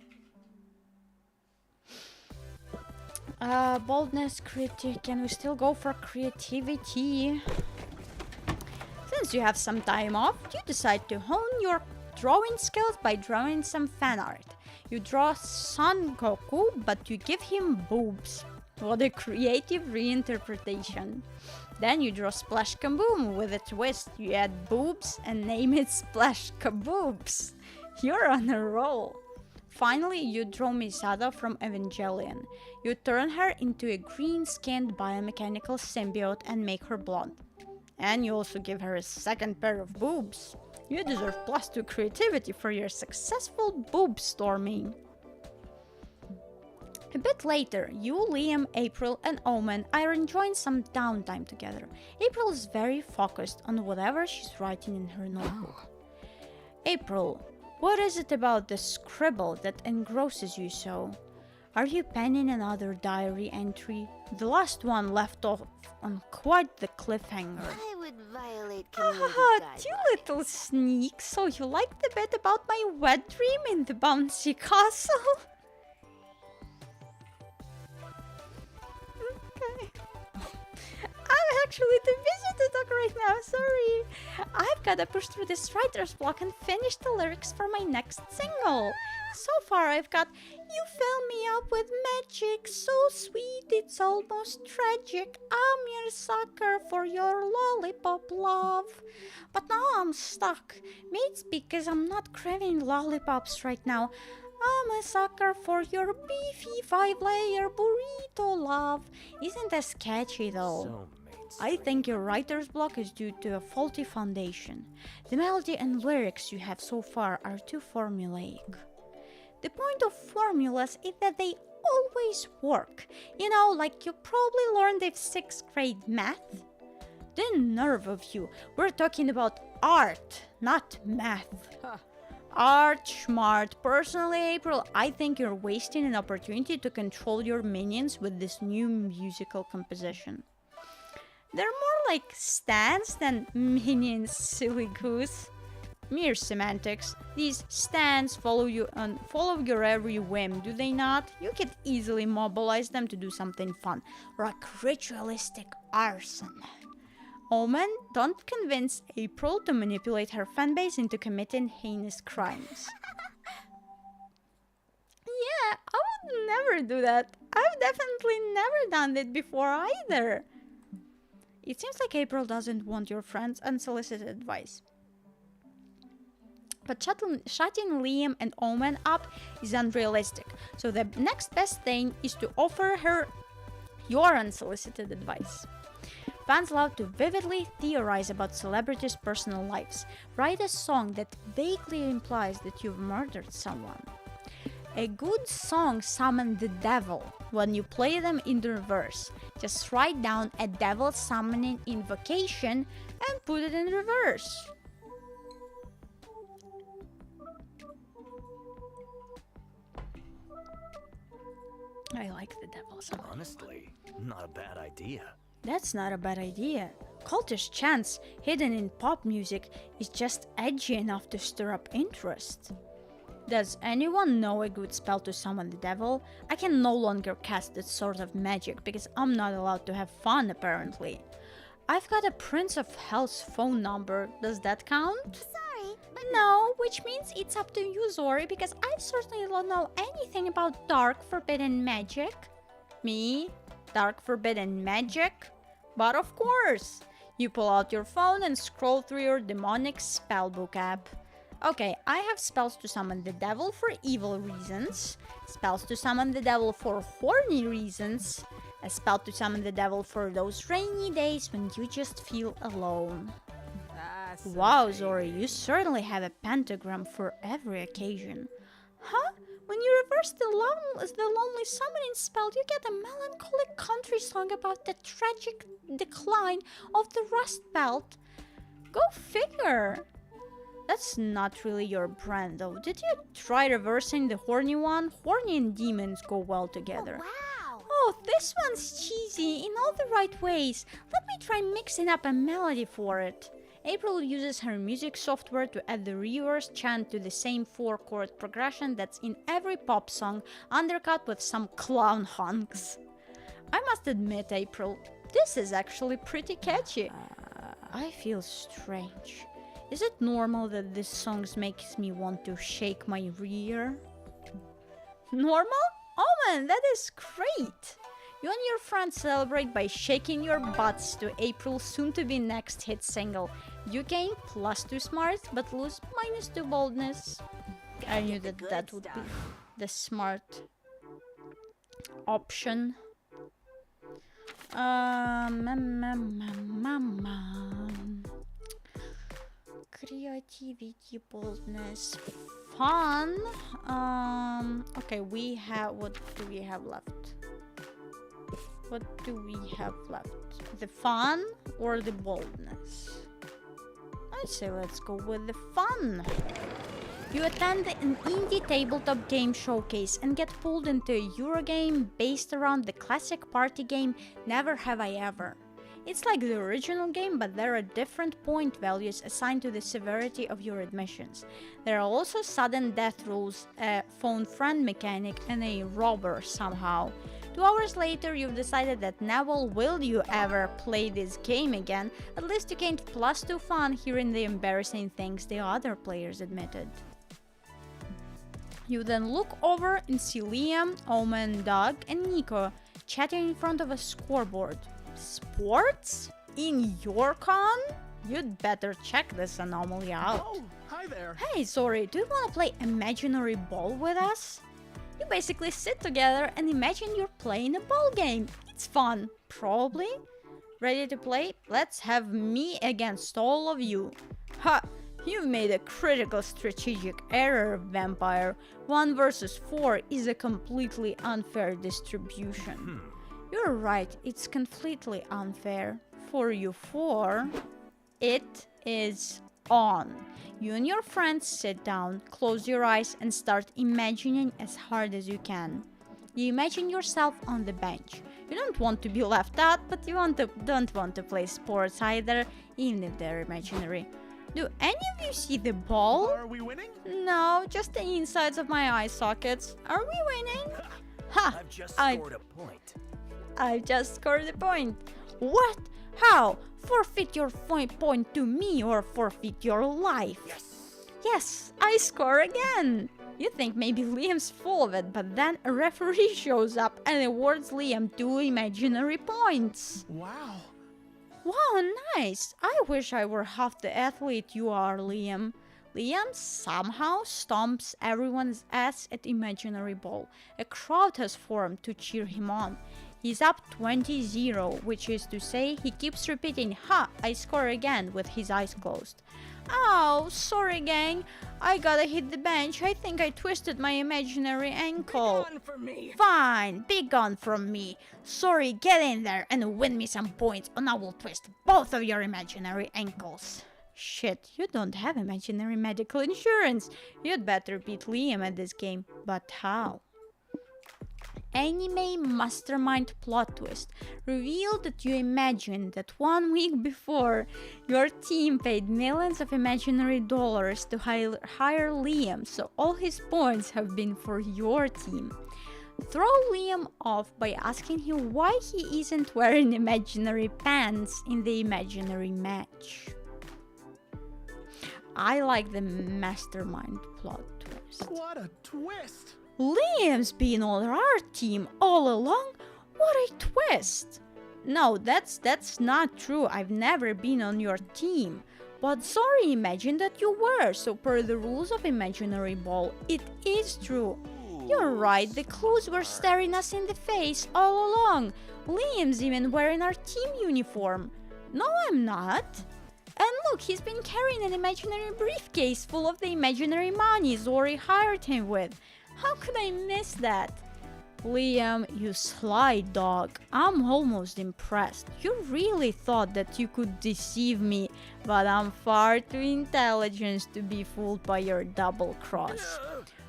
Boldness, creativity. Can we still go for creativity? Since you have some time off, you decide to hone your drawing skills by drawing some fan art. You draw Son Goku, but you give him boobs. What a creative reinterpretation. Then you draw Splash Kaboom with a twist. You add boobs and name it Splash Kaboobs. You're on a roll. Finally, you draw Misada from Evangelion. You turn her into a green-skinned biomechanical symbiote and make her blonde. And you also give her a second pair of boobs. You deserve +2 creativity for your successful boob storming. A bit later, you, Liam, April, and Omen are enjoying some downtime together. April is very focused on whatever she's writing in her notebook. April, what is it about the scribble that engrosses you so? Are you penning another diary entry? The last one left off on quite the cliffhanger. I would violate community Ah, you guidelines. little sneak! So you like the bit about my wet dream in the bouncy castle? Okay. I'm actually too busy to talk right now, sorry. I've gotta push through this writer's block and finish the lyrics for my next single. So far I've got "You fill me up with magic, so sweet it's almost tragic. I'm your sucker for your lollipop love." But now I'm stuck. Maybe it's because I'm not craving lollipops right now. I'm a sucker for your beefy 5-layer burrito love. Isn't that sketchy though? So I think your writer's block is due to a faulty foundation. The melody and lyrics you have so far are too formulaic. The point of formulas is that they always work. You know, like you probably learned in 6th grade math. The nerve of you. We're talking about art, not math. Art, smart. Personally, April, I think you're wasting an opportunity to control your minions with this new musical composition. They're more like stands than minions, silly goose. Mere semantics. These stands follow your every whim, do they not? You could easily mobilize them to do something fun, like ritualistic arson. Omen, don't convince April to manipulate her fanbase into committing heinous crimes. Yeah, I would never do that. I've definitely never done it before either. It seems like April doesn't want your friend's unsolicited advice. But shutting Liam and Omen up is unrealistic, so the next best thing is to offer her your unsolicited advice. Fans love to vividly theorize about celebrities' personal lives. Write a song that vaguely implies that you've murdered someone. A good song summons the devil when you play them in the reverse. Just write down a devil summoning invocation and put it in reverse. I like the devil summoning. Honestly, not a bad idea. That's not a bad idea. Cultish chants hidden in pop music is just edgy enough to stir up interest. Does anyone know a good spell to summon the devil? I can no longer cast that sort of magic because I'm not allowed to have fun apparently. I've got a Prince of Hell's phone number. Does that count? Sorry, but No, which means it's up to you, Zori, because I certainly don't know anything about dark forbidden magic. Me? Dark forbidden magic? But of course! You pull out your phone and scroll through your demonic spellbook app. Okay, I have spells to summon the devil for evil reasons, spells to summon the devil for horny reasons, a spell to summon the devil for those rainy days when you just feel alone. Wow, Zori, you certainly have a pentagram for every occasion. Huh? When you reverse the lonely summoning spell, you get a melancholic country song about the tragic decline of the Rust Belt. Go figure! That's not really your brand, though. Did you try reversing the horny one? Horny and demons go well together. wow. Oh, this one's cheesy in all the right ways. Let me try mixing up a melody for it. April uses her music software to add the reverse chant to the same 4-chord progression that's in every pop song, undercut with some clown hunks. I must admit, April, this is actually pretty catchy. I feel strange. Is it normal that this song makes me want to shake my rear? Normal? Oh man, that is great! You and your friends celebrate by shaking your butts to April's soon-to-be next hit single. You gain +2 smarts, but lose -2 boldness. I knew Get the that good that would be... stuff. the smart option. Creativity, boldness, fun. Okay, we have, what do we have left? What do we have left? The fun or the boldness? I'd say let's go with the fun. You attend an indie tabletop game showcase and get pulled into a Eurogame based around the classic party game Never Have I Ever. It's like the original game, but there are different point values assigned to the severity of your admissions. There are also sudden death rules, a phone friend mechanic, and a robber somehow. 2 hours later, you've decided that never will you ever play this game again. At least you gained +2 fun hearing the embarrassing things the other players admitted. You then look over and see Liam, Omen, Doug, and Nico chatting in front of a scoreboard. Sports? In your con? You'd better check this anomaly out. Oh, hi there. Hey, Zori, do you want to play imaginary ball with us? You basically sit together and imagine you're playing a ball game. It's fun, probably. Ready to play? Let's have me against all of you. Ha! You've made a critical strategic error, Vampire. 1 versus 4 is a completely unfair distribution. You're right, it's completely unfair. For you 4, it is on. You and your friends sit down, close your eyes, and start imagining as hard as you can. You imagine yourself on the bench. You don't want to be left out, but you don't want to play sports either, even if they're imaginary. Do any of you see the ball? Are we winning? No, just the insides of my eye sockets. Are we winning? Ha! I've just scored a point. I just scored a point. What? How? Forfeit your point to me or forfeit your life? Yes, I score again. You think maybe Liam's full of it, but then a referee shows up and awards Liam 2 imaginary points. Wow. Wow, nice. I wish I were half the athlete you are, Liam. Liam somehow stomps everyone's ass at imaginary ball. A crowd has formed to cheer him on. He's up 20-0, which is to say he keeps repeating, "Ha, I score again," with his eyes closed. Oh, sorry gang, I gotta hit the bench. I think I twisted my imaginary ankle. Be gone from me. Fine, be gone from me. Sorry, get in there and win me some points, and I will twist both of your imaginary ankles. Shit, you don't have imaginary medical insurance. You'd better beat Liam at this game. But how? Anime mastermind plot twist revealed that you imagined that 1 week before your team paid millions of imaginary dollars to hire Liam, so all his points have been for your team. Throw Liam off by asking him why he isn't wearing imaginary pants in the imaginary match. I like the mastermind plot twist. What a twist. Liam's been on our team all along? What a twist! No, that's not true. I've never been on your team. But sorry, imagine that you were, so per the rules of imaginary ball, it is true. You're right, the clues were staring us in the face all along. Liam's even wearing our team uniform. No, I'm not. And look, he's been carrying an imaginary briefcase full of the imaginary money Zori hired him with. How could I miss that? Liam, you sly dog. I'm almost impressed. You really thought that you could deceive me, but I'm far too intelligent to be fooled by your double cross.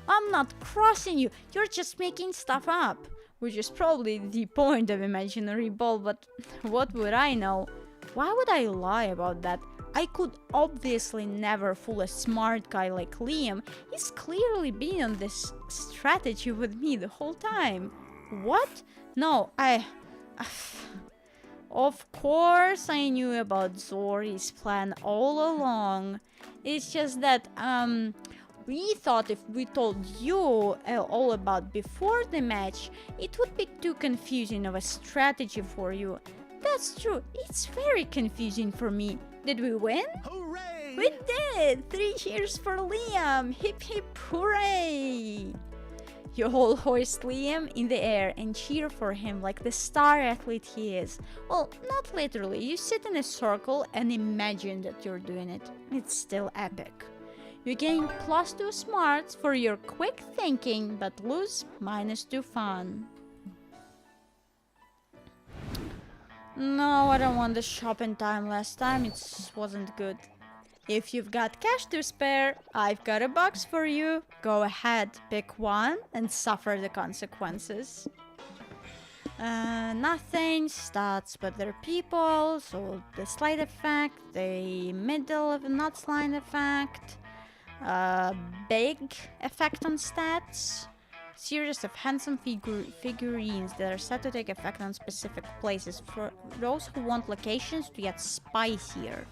I'm not crossing you, you're just making stuff up. Which is probably the point of imaginary ball, but what would I know? Why would I lie about that? I could obviously never fool a smart guy like Liam. He's clearly been on this strategy with me the whole time. What? No, Of course I knew about Zori's plan all along. It's just that, we thought if we told you all about before the match, it would be too confusing of a strategy for you. That's true, it's very confusing for me. Did we win? Hooray! We did! 3 cheers for Liam! Hip hip hooray! You all hoist Liam in the air and cheer for him like the star athlete he is. Well, not literally. You sit in a circle and imagine that you're doing it. It's still epic. You gain +2 smarts for your quick thinking, but lose -2 fun. No, I don't want the shopping time last time. It wasn't good. If you've got cash to spare, I've got a box for you. Go ahead, pick one and suffer the consequences. Nothing, stats, but they're people, so the slide effect, the middle of not slide effect, big effect on stats, series of handsome figurines that are set to take effect on specific places for those who want locations to get spicier.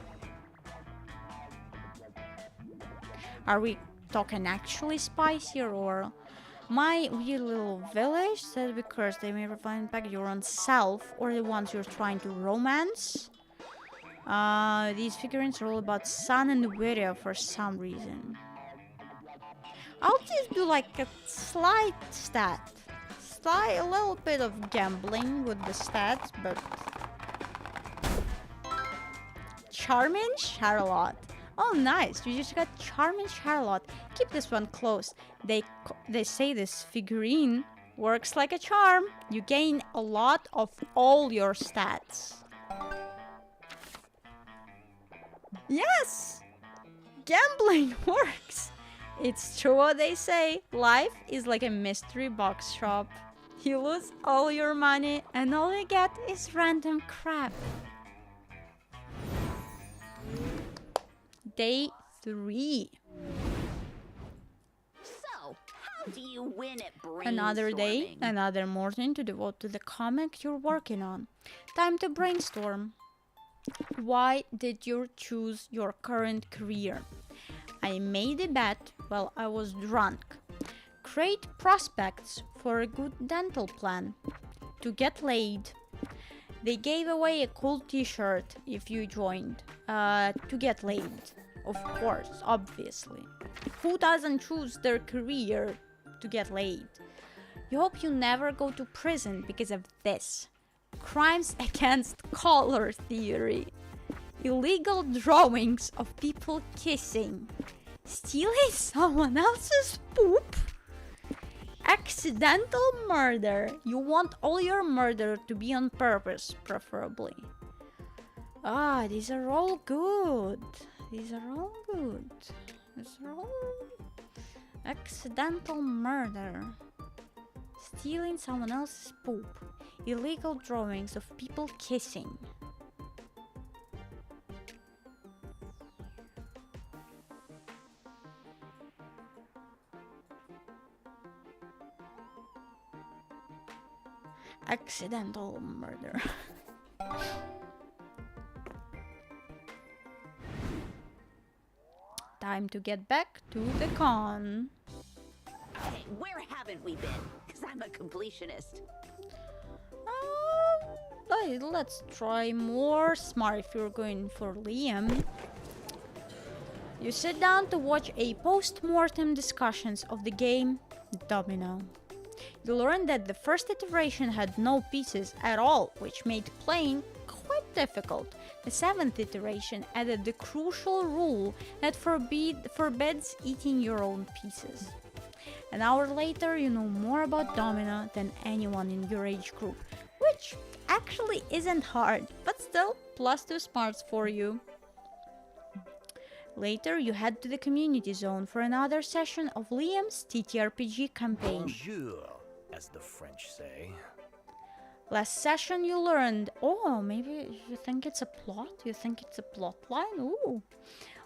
Are we talking actually spicier, or my wee little village said because they may refine back your own self or the ones you're trying to romance? These figurines are all about sun and video for some reason. I'll just do like a slight stat. A little bit of gambling with the stats, but... Charming Charlotte. Oh, nice. You just got Charming Charlotte. Keep this one close. They say this figurine works like a charm. You gain a lot of all your stats. Yes! Gambling works. It's true what they say. Life is like a mystery box shop. You lose all your money and all you get is random crap. Day 3. So, how do you win at brainstorming? Another day, another morning to devote to the comic you're working on. Time to brainstorm. Why did you choose your current career? I made a bet while I was drunk. Great prospects for a good dental plan. To get laid. They gave away a cool t-shirt if you joined. To get laid. Of course, obviously. Who doesn't choose their career to get laid? You hope you never go to prison because of this. Crimes against color theory. Illegal drawings of people kissing. Stealing someone else's poop. Accidental murder. You want all your murder to be on purpose, preferably. Ah, these are all good. These are all good. These are all... Accidental murder. Stealing someone else's poop. Illegal drawings of people kissing. Accidental murder. Time to get back to the con. Okay, where haven't we been? Because I'm a completionist. Let's try more smart if you're going for Liam. You sit down to watch a post-mortem discussions of the game Domino. You learn that the first iteration had no pieces at all, which made playing quite difficult. The 7th iteration added the crucial rule that forbids eating your own pieces. An hour later, you know more about Domino than anyone in your age group, which actually isn't hard, but still +2 smarts for you. Later, you head to the community zone for another session of Liam's TTRPG campaign. Bonjour, as the French say. Last session you learned... Oh, maybe you think it's a plot? You think it's a plot line? Ooh.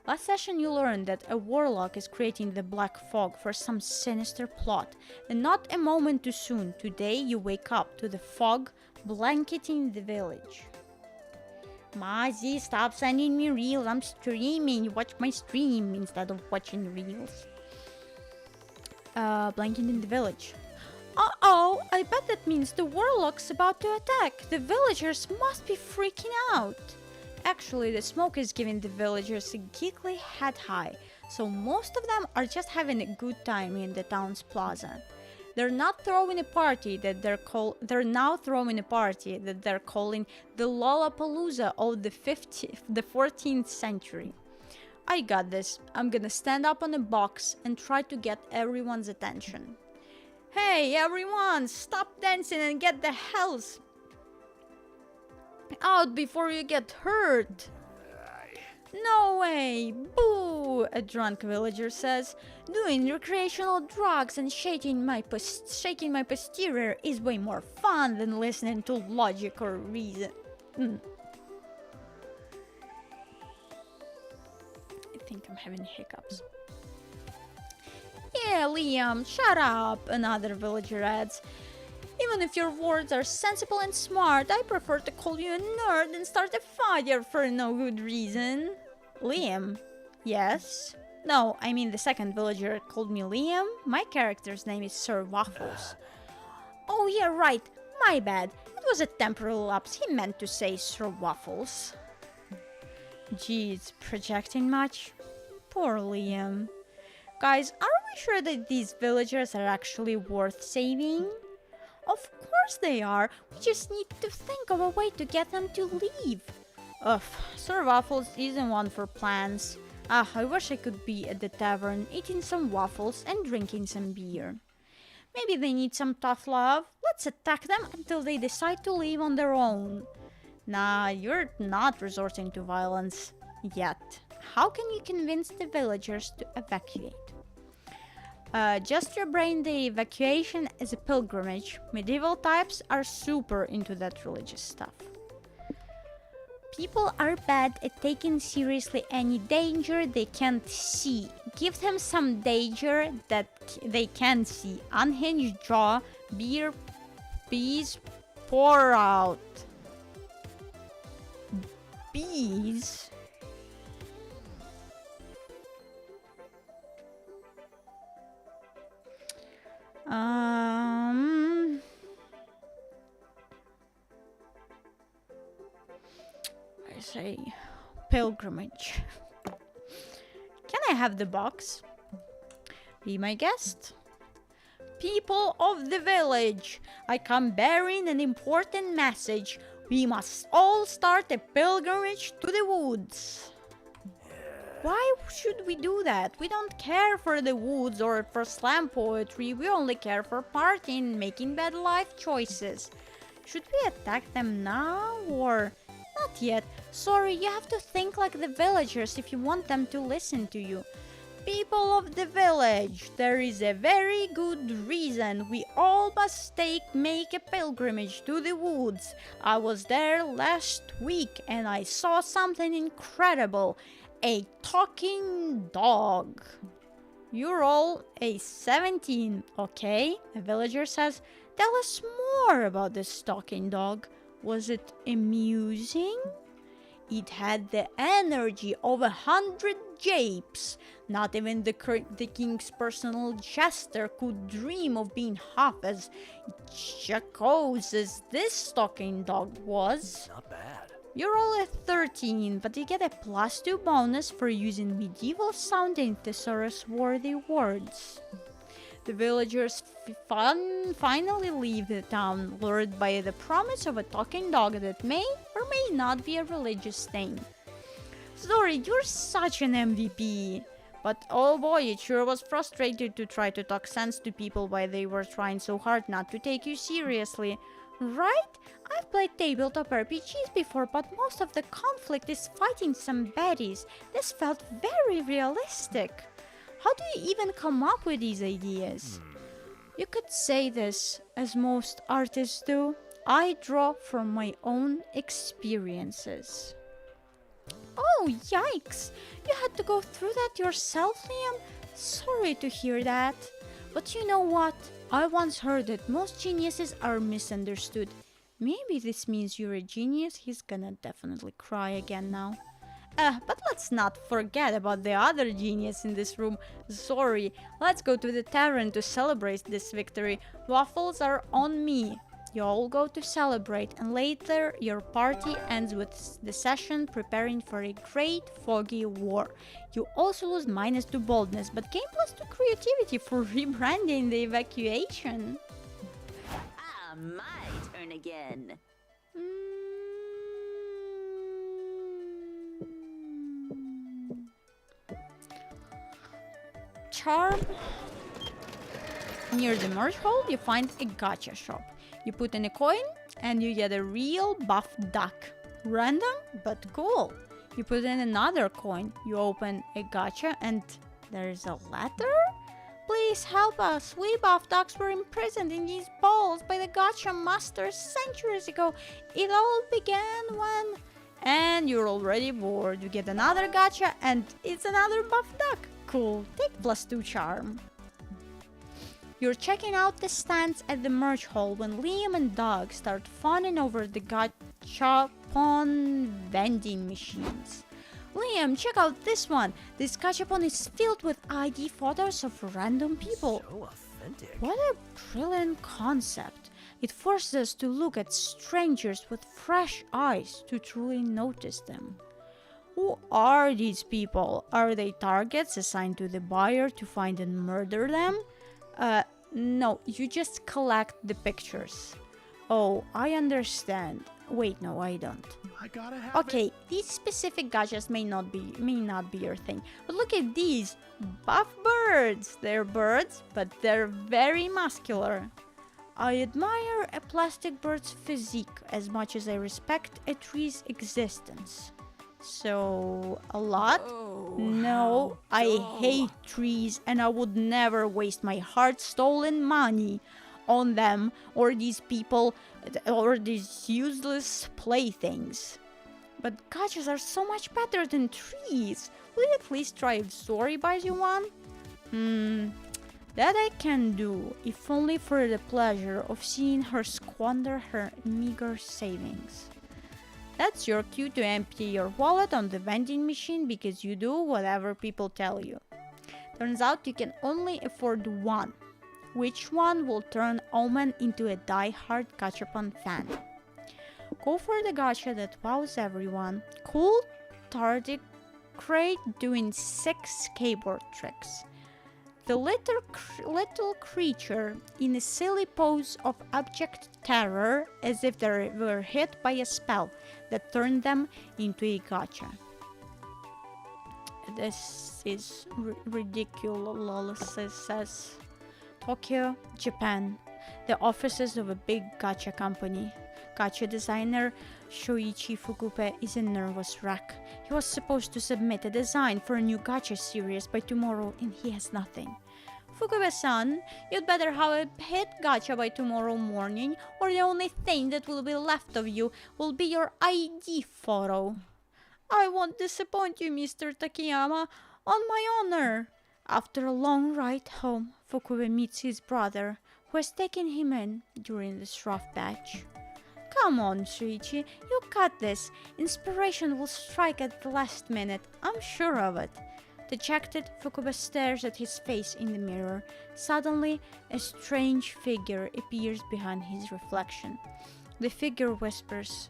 Last session you learned that a warlock is creating the black fog for some sinister plot. And not a moment too soon, today you wake up to the fog blanketing the village. Mozzie, stop sending me reels. I'm streaming. Watch my stream instead of watching reels. Blanketing the village. Uh-oh, I bet that means the warlock's about to attack. The villagers must be freaking out. Actually, the smoke is giving the villagers a giggly head high, so most of them are just having a good time in the town's plaza. They're not throwing a party that they're now throwing a party that they're calling the Lollapalooza of the 14th century. I got this. I'm gonna stand up on a box and try to get everyone's attention. Hey everyone, stop dancing and get the hells out before you get hurt. No way! Boo! A drunk villager says. Doing recreational drugs and shaking my posterior is way more fun than listening to logic or reason. I think I'm having hiccups. Yeah, Liam, shut up, another villager adds. Even if your words are sensible and smart, I prefer to call you a nerd and start a fire for no good reason. Liam? Yes? No, I mean the second villager called me Liam. My character's name is Sir Waffles. Oh yeah, right. My bad. It was a temporal lapse. He meant to say Sir Waffles. Geez, projecting much? Poor Liam. Guys, are we sure that these villagers are actually worth saving? Of course they are. We just need to think of a way to get them to leave. Ugh, Sir Waffles isn't one for plans. I wish I could be at the tavern eating some waffles and drinking some beer. Maybe they need some tough love. Let's attack them until they decide to leave on their own. Nah, you're not resorting to violence yet. How can you convince the villagers to evacuate? Just your brain the evacuation as a pilgrimage. Medieval types are super into that religious stuff. People are bad at taking seriously any danger they can't see. Give them some danger that they can see. Unhinged jaw, beer, bees, pour out. Bees? I say pilgrimage. Can I have the box? Be my guest. People of the village, I come bearing an important message. We must all start a pilgrimage to the woods. Why should we do that? We don't care for the woods or for slam poetry. We only care for partying, making bad life choices. Should we attack them now or not yet? Sorry, you have to think like the villagers if you want them to listen to you. People of the village, there is a very good reason we all must make a pilgrimage to the woods. I was there last week and I saw something incredible. A talking dog. You're all a 17, okay? A villager says, tell us more about this talking dog. Was it amusing? It had the energy of 100 japes. Not even the king's personal jester could dream of being half as jocose as this talking dog was. Not bad. You're all at 13, but you get a +2 bonus for using medieval sounding thesaurus-worthy words. The villagers finally leave the town, lured by the promise of a talking dog that may or may not be a religious thing. Sorry, you're such an MVP! But oh boy, it sure was frustrating to try to talk sense to people while they were trying so hard not to take you seriously. Right? I've played tabletop RPGs before, but most of the conflict is fighting some baddies. This felt very realistic. How do you even come up with these ideas? You could say this, as most artists do. I draw from my own experiences. Oh, yikes! You had to go through that yourself, Liam? Sorry to hear that. But you know what? I once heard that most geniuses are misunderstood. Maybe this means you're a genius. He's gonna definitely cry again now. But let's not forget about the other genius in this room, Zori. Let's go to the tavern to celebrate this victory. Waffles are on me. You all go to celebrate, and later your party ends with the session preparing for a great foggy war. You also lose -2 boldness, but gain +2 creativity for rebranding the evacuation. Ah, my turn again. Charm. Near the merge hall, you find a gacha shop. You put in a coin and you get a real buff duck. Random, but cool. You put in another coin, you open a gacha and there's a letter? Please help us. We buff ducks were imprisoned in these balls by the gacha masters centuries ago. It all began when... And you're already bored. You get another gacha and it's another buff duck. Cool. Take +2 charm. You're checking out the stands at the merch hall when Liam and Doug start fawning over the gachapon vending machines. Liam, check out this one. This gachapon is filled with ID photos of random people. So authentic. What a brilliant concept. It forces us to look at strangers with fresh eyes to truly notice them. Who are these people? Are they targets assigned to the buyer to find and murder them? No, you just collect the pictures. Oh, I understand. Wait, no, I don't. I gotta have Okay, these specific gachas may not be your thing. But look at these buff birds. They're birds, but they're very muscular. I admire a plastic bird's physique as much as I respect a tree's existence. So, a lot? No, I hate trees and I would never waste my hard-stolen money on them or these people or these useless playthings. But gachas are so much better than trees. Will you at least try if Zori buys you one? That I can do, if only for the pleasure of seeing her squander her meager savings. That's your cue to empty your wallet on the vending machine because you do whatever people tell you. Turns out you can only afford one. Which one will turn Omen into a die-hard gachapon fan? Go for the gacha that wows everyone. Cool tardigrade doing 6 skateboard tricks. The little creature in a silly pose of abject terror as if they were hit by a spell that turned them into a gacha. This is ridiculous. Tokyo, Japan. The offices of a big gacha company. Gacha designer Shoichi Fukube is a nervous wreck. He was supposed to submit a design for a new gacha series by tomorrow and he has nothing. Fukube-san, you'd better have a hit gacha by tomorrow morning or the only thing that will be left of you will be your ID photo. I won't disappoint you, Mr. Takayama, on my honor. After a long ride home, Fukube meets his brother, who has taken him in during this rough patch. Come on, Shuichi, you got this. Inspiration will strike at the last minute, I'm sure of it. Dejected, Fukube stares at his face in the mirror. Suddenly, a strange figure appears behind his reflection. The figure whispers,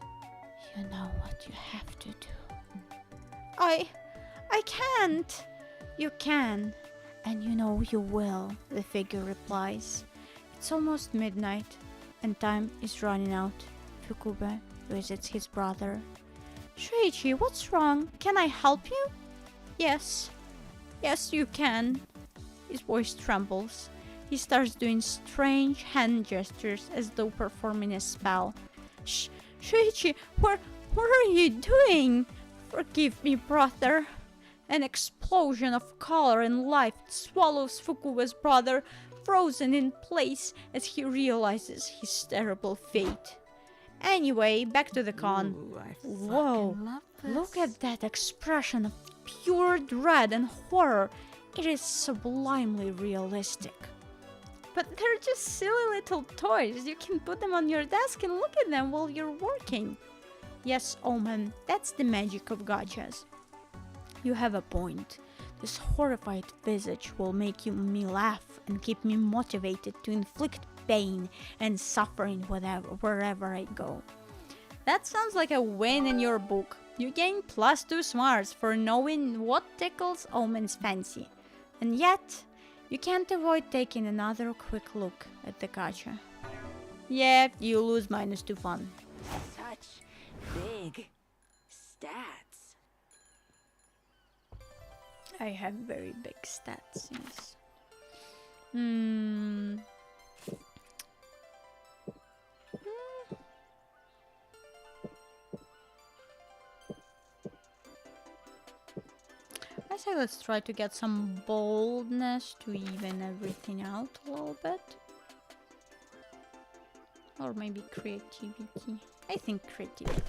"You know what you have to do." I can't. You can, and you know you will, the figure replies. It's almost midnight, and time is running out. Fukube visits his brother. Shuichi, what's wrong? Can I help you? Yes, you can. His voice trembles. He starts doing strange hand gestures as though performing a spell. Shuichi, what are you doing? Forgive me, brother. An explosion of color and life swallows Fukube's brother, frozen in place as he realizes his terrible fate. Anyway, back to the con. Whoa, look at that expression of pure dread and horror. It is sublimely realistic. But they're just silly little toys. You can put them on your desk and look at them while you're working. Yes, Omen, that's the magic of gachas. You have a point. This horrified visage will make me laugh and keep me motivated to inflict pain and suffering wherever I go. That sounds like a win in your book. You gain +2 smarts for knowing what tickles Omen's fancy. And yet, you can't avoid taking another quick look at the gacha. Yeah, you lose -2 fun. Such big stats. I have very big stats, yes. Hmm. I say let's try to get some boldness to even everything out a little bit. Or maybe creativity. I think creativity.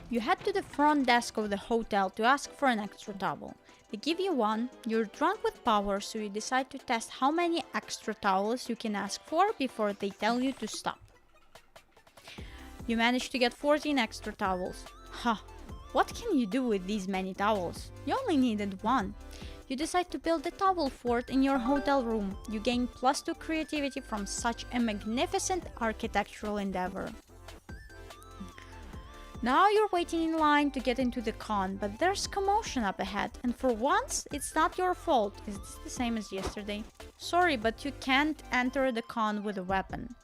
You head to the front desk of the hotel to ask for an extra towel. They give you one, you're drunk with power, so you decide to test how many extra towels you can ask for before they tell you to stop. You manage to get 14 extra towels. Ha! What can you do with these many towels? You only needed one. You decide to build a towel fort in your hotel room. You gain +2 creativity from such a magnificent architectural endeavor. Now you're waiting in line to get into the con, but there's commotion up ahead, and for once, it's not your fault. Is this the same as yesterday? Sorry, but you can't enter the con with a weapon.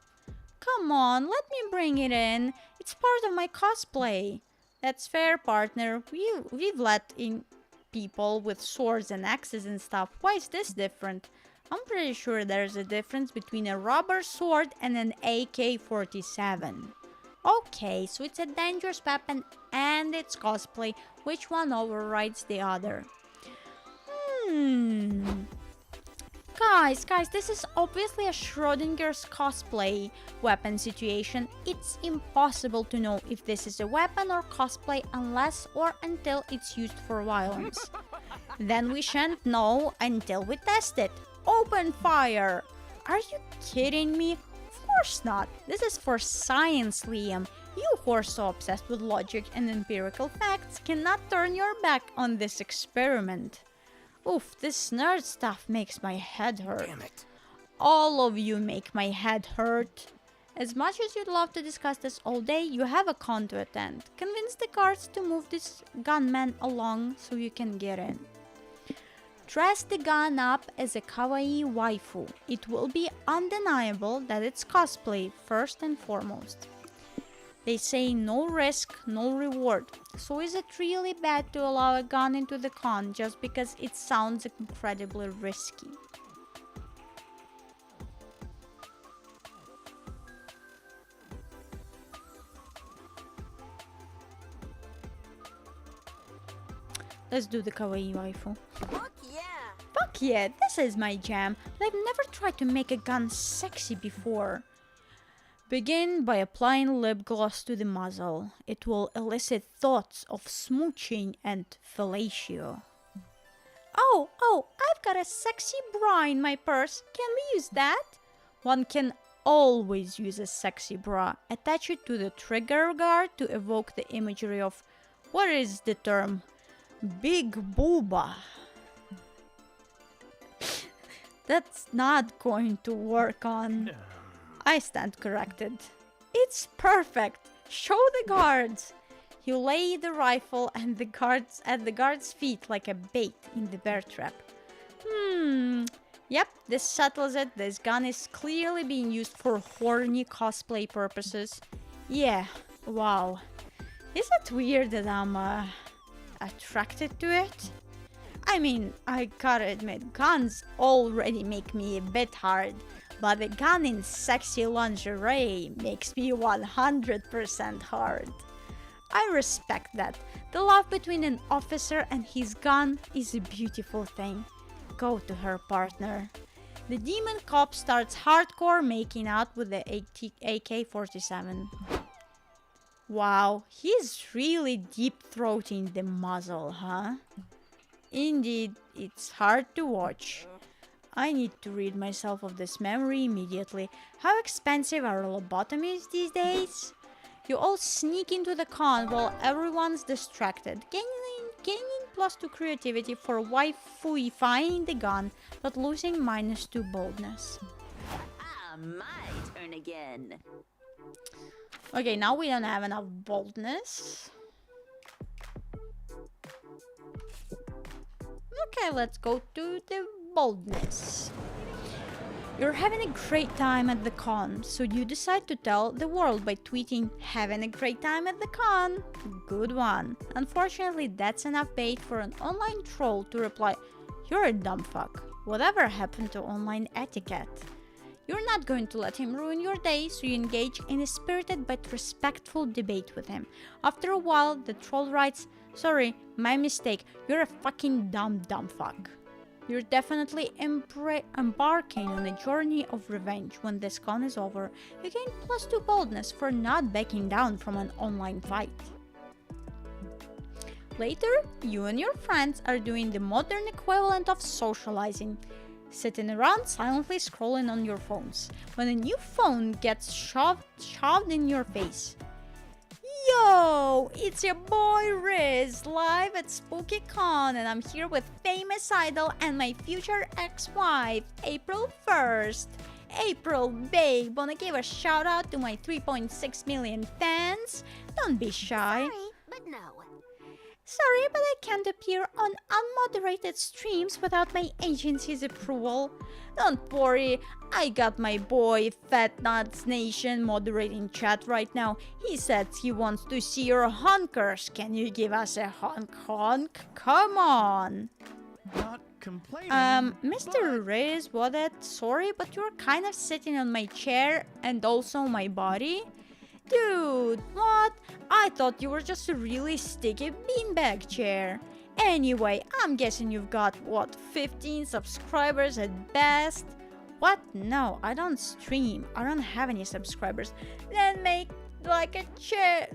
Come on, let me bring it in. It's part of my cosplay. That's fair, partner. We've let in people with swords and axes and stuff. Why is this different? I'm pretty sure there's a difference between a rubber sword and an AK-47. Okay, so it's a dangerous weapon and it's cosplay. Which one overrides the other? Guys, this is obviously a Schrodinger's cosplay weapon situation. It's impossible to know if this is a weapon or cosplay unless or until it's used for violence. Then we shan't know until we test it. Open fire! Are you kidding me? Of course not. This is for science, Liam. You who are so obsessed with logic and empirical facts cannot turn your back on this experiment. Oof, this nerd stuff makes my head hurt. Damn it. All of you make my head hurt. As much as you'd love to discuss this all day, you have a con to attend. Convince the guards to move this gunman along so you can get in. Dress the gun up as a kawaii waifu. It will be undeniable that it's cosplay first and foremost. They say no risk, no reward. So is it really bad to allow a gun into the con just because it sounds incredibly risky? Let's do the kawaii waifu. Fuck yeah! Fuck yeah, this is my jam. But I've never tried to make a gun sexy before. Begin by applying lip gloss to the muzzle. It will elicit thoughts of smooching and fellatio. Oh, I've got a sexy bra in my purse. Can we use that? One can always use a sexy bra. Attach it to the trigger guard to evoke the imagery of, what is the term? Big booba. That's not going to work on... I stand corrected. It's perfect. Show the guards. You lay the rifle and the guards at the guards' feet like a bait in the bear trap. Yep, this settles it. This gun is clearly being used for horny cosplay purposes. Yeah, wow. Is it weird that I'm attracted to it? I mean, I gotta admit, guns already make me a bit hard. But a gun in sexy lingerie makes me 100% hard. I respect that. The love between an officer and his gun is a beautiful thing. Go to her, partner. The demon cop starts hardcore making out with the AK-47. Wow, he's really deep-throating the muzzle, huh? Indeed, it's hard to watch. I need to rid myself of this memory immediately. How expensive are lobotomies these days? You all sneak into the con while everyone's distracted, gaining +2 creativity for waifuifying the gun, but losing -2 boldness. My turn again. Okay, now we don't have enough boldness. Okay, let's go to the boldness. You're having a great time at the con, so you decide to tell the world by tweeting, "Having a great time at the con." Good one. Unfortunately, that's enough bait for an online troll to reply, "You're a dumb fuck. Whatever happened to online etiquette?" You're not going to let him ruin your day, so you engage in a spirited but respectful debate with him. After a while, the troll writes, "Sorry, my mistake. You're a fucking dumb fuck." You're definitely embarking on a journey of revenge. When this con is over, you gain +2 boldness for not backing down from an online fight. Later, you and your friends are doing the modern equivalent of socializing, sitting around silently scrolling on your phones, when a new phone gets shoved in your face. Yo, it's your boy Riz, live at SpookyCon, and I'm here with famous idol and my future ex-wife, April 1st. April, babe, wanna give a shout out to my 3.6 million fans? Don't be shy. Sorry, but no. Sorry, but I can't appear on unmoderated streams without my agency's approval. Don't worry, I got my boy Fat Nuts Nation moderating chat right now. He said he wants to see your honkers. Can you give us a honk? Come on. Not complaining. Mr. Riz, what that? Sorry, but you're kind of sitting on my chair and also my body. Dude, what? I thought you were just a really sticky beanbag chair. Anyway, I'm guessing you've got, what, 15 subscribers at best? What? No, I don't stream. I don't have any subscribers. Then make like a chair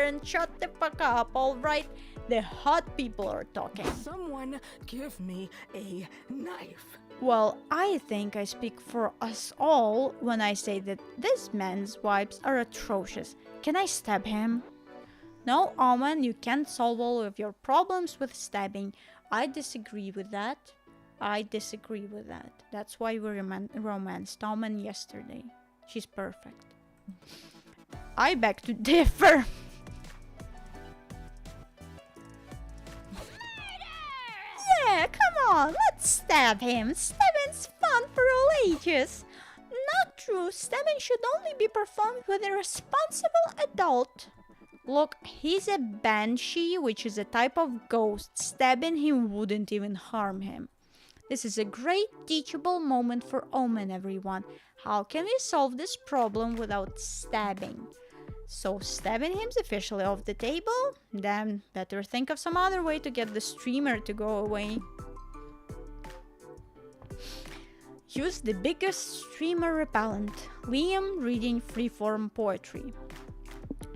and shut the fuck up, alright? The hot people are talking. Someone give me a knife. Well, I think I speak for us all when I say that this man's wipes are atrocious. Can I stab him? No, Omen, you can't solve all of your problems with stabbing. I disagree with that. That's why we romanced Omen yesterday. She's perfect. I beg to differ. Yeah, come on, let's stab him. Stabbing's fun for all ages. Not true, stabbing should only be performed with a responsible adult. Look, he's a banshee, which is a type of ghost. Stabbing him wouldn't even harm him. This is a great teachable moment for Omen, everyone. How can we solve this problem without stabbing? So stabbing him's officially off the table? Then better think of some other way to get the streamer to go away. Use the biggest streamer repellent. Liam reading freeform poetry.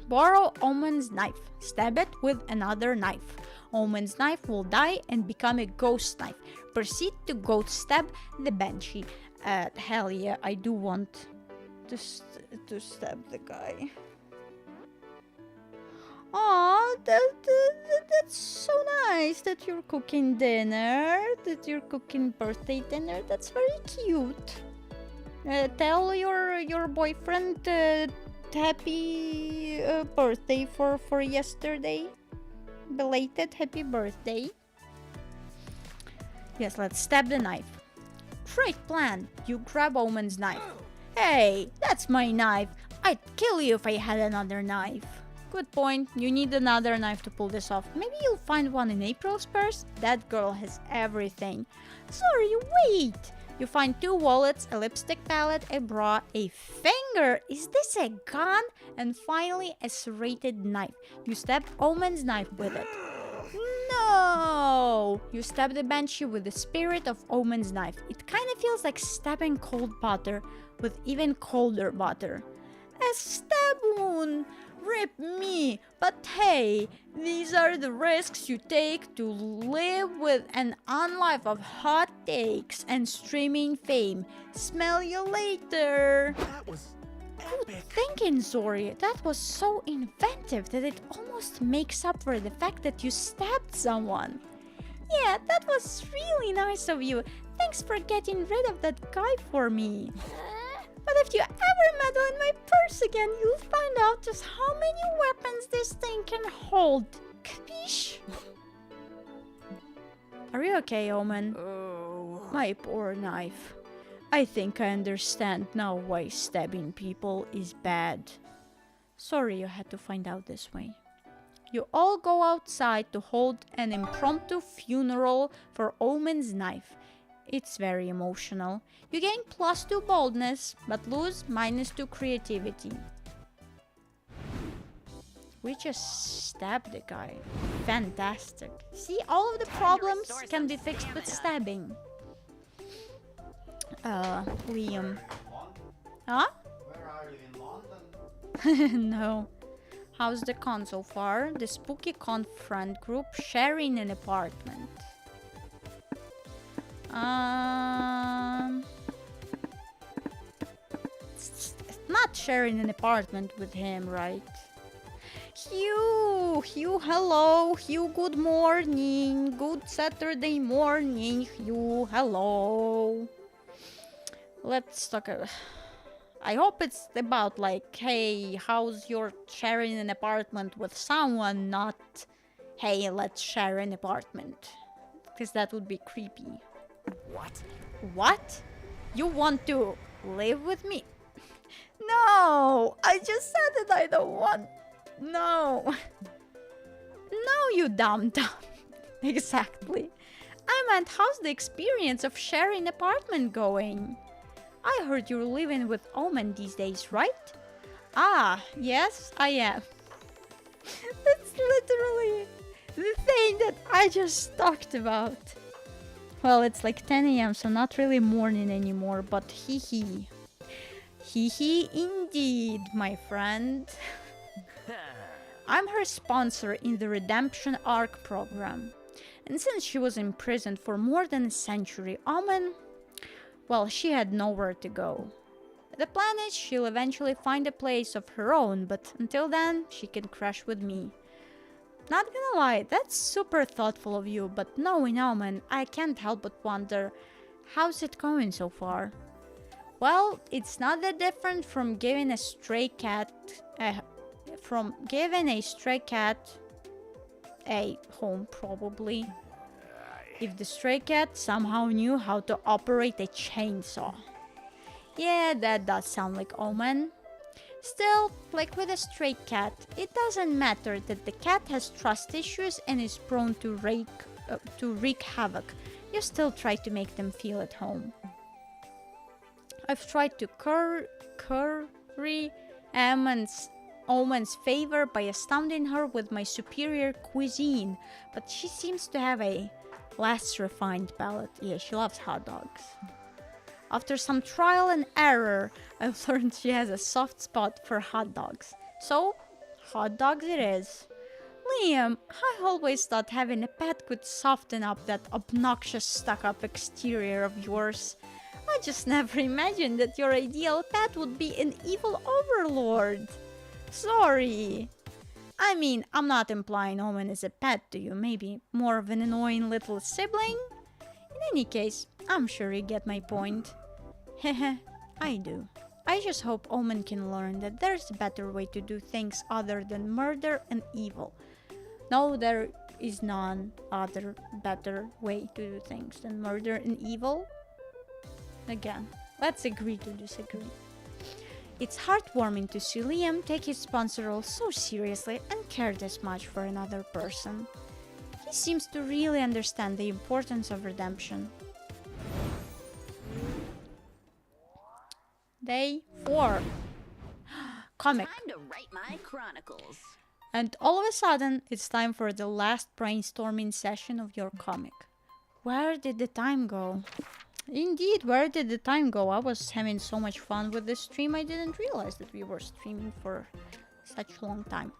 Borrow Omen's knife. Stab it with another knife. Omen's knife will die and become a ghost knife. Proceed to ghost stab the banshee. Hell yeah, I do want to stab the guy. Aw, that's so nice that you're cooking dinner, that you're cooking birthday dinner. That's very cute. Tell your boyfriend happy birthday for yesterday. Belated happy birthday. Yes, let's stab the knife. Great plan. You grab Omen's knife. Hey, that's my knife. I'd kill you if I had another knife. Good point. You need another knife to pull this off. Maybe you'll find one in April's purse? That girl has everything. Sorry, wait! You find 2 wallets, a lipstick palette, a bra, a finger. Is this a gun? And finally, a serrated knife. You stab Omen's knife with it. No! You stab the banshee with the spirit of Omen's knife. It kind of feels like stabbing cold butter with even colder butter. A stab wound! Rip me! But hey, these are the risks you take to live with an unlife of hot takes and streaming fame. Smell you later! That was epic. Thinking, Zori, that was so inventive that it almost makes up for the fact that you stabbed someone. Yeah, that was really nice of you. Thanks for getting rid of that guy for me. But if you ever meddle in my purse again, you'll find out just how many weapons this thing can hold. Capiche? Are you okay, Omen? Oh. My poor knife. I think I understand now why stabbing people is bad. Sorry you had to find out this way. You all go outside to hold an impromptu funeral for Omen's knife. It's very emotional. You gain +2 boldness, but lose -2 creativity. We just stabbed the guy. Fantastic. See, all of the problems can be fixed with stabbing. Liam. Huh? Where are you, in London? No. How's the con so far? The spooky con friend group sharing an apartment. It's not sharing an apartment with him, right? Hugh, hello. Hugh, good morning. Good Saturday morning, Hugh, hello. Let's talk. I hope it's about like, hey, how's your sharing an apartment with someone, not, hey, let's share an apartment. Because that would be creepy. What? What? You want to live with me? No! I just said that I don't want... No. No, you dumb. Exactly. I meant, how's the experience of sharing apartment going? I heard you're living with Omen these days, right? Ah, yes, I am. That's literally the thing that I just talked about. Well, it's like 10 a.m, so not really morning anymore, but hee hee. Hee hee indeed, my friend. I'm her sponsor in the Redemption Arc program. And since she was imprisoned for more than a century, Omen... well, she had nowhere to go. The plan is she'll eventually find a place of her own, but until then, she can crash with me. Not gonna lie, that's super thoughtful of you, but knowing Omen, I can't help but wonder, how's it going so far? Well, it's not that different from giving a stray cat a home, probably. If the stray cat somehow knew how to operate a chainsaw. Yeah, that does sound like Omen. Still, like with a stray cat, it doesn't matter that the cat has trust issues and is prone to wreak havoc. You still try to make them feel at home. I've tried to curry Omen's favor by astounding her with my superior cuisine, but she seems to have a less refined palate. Yeah, she loves hot dogs. After some trial and error, I've learned she has a soft spot for hot dogs. So, hot dogs it is. Liam, I always thought having a pet could soften up that obnoxious stuck-up exterior of yours. I just never imagined that your ideal pet would be an evil overlord. Sorry. I mean, I'm not implying Omen is a pet to you, maybe more of an annoying little sibling? In any case, I'm sure you get my point. Heh, I do. I just hope Omen can learn that there's a better way to do things other than murder and evil. No, there is none other better way to do things than murder and evil. Again, let's agree to disagree. It's heartwarming to see Liam take his sponsor role so seriously and care this much for another person. He seems to really understand the importance of redemption. Day 4. Comic. Time to write my chronicles. And all of a sudden, it's time for the last brainstorming session of your comic. Where did the time go? Indeed, where did the time go? I was having so much fun with this stream, I didn't realize that we were streaming for such a long time.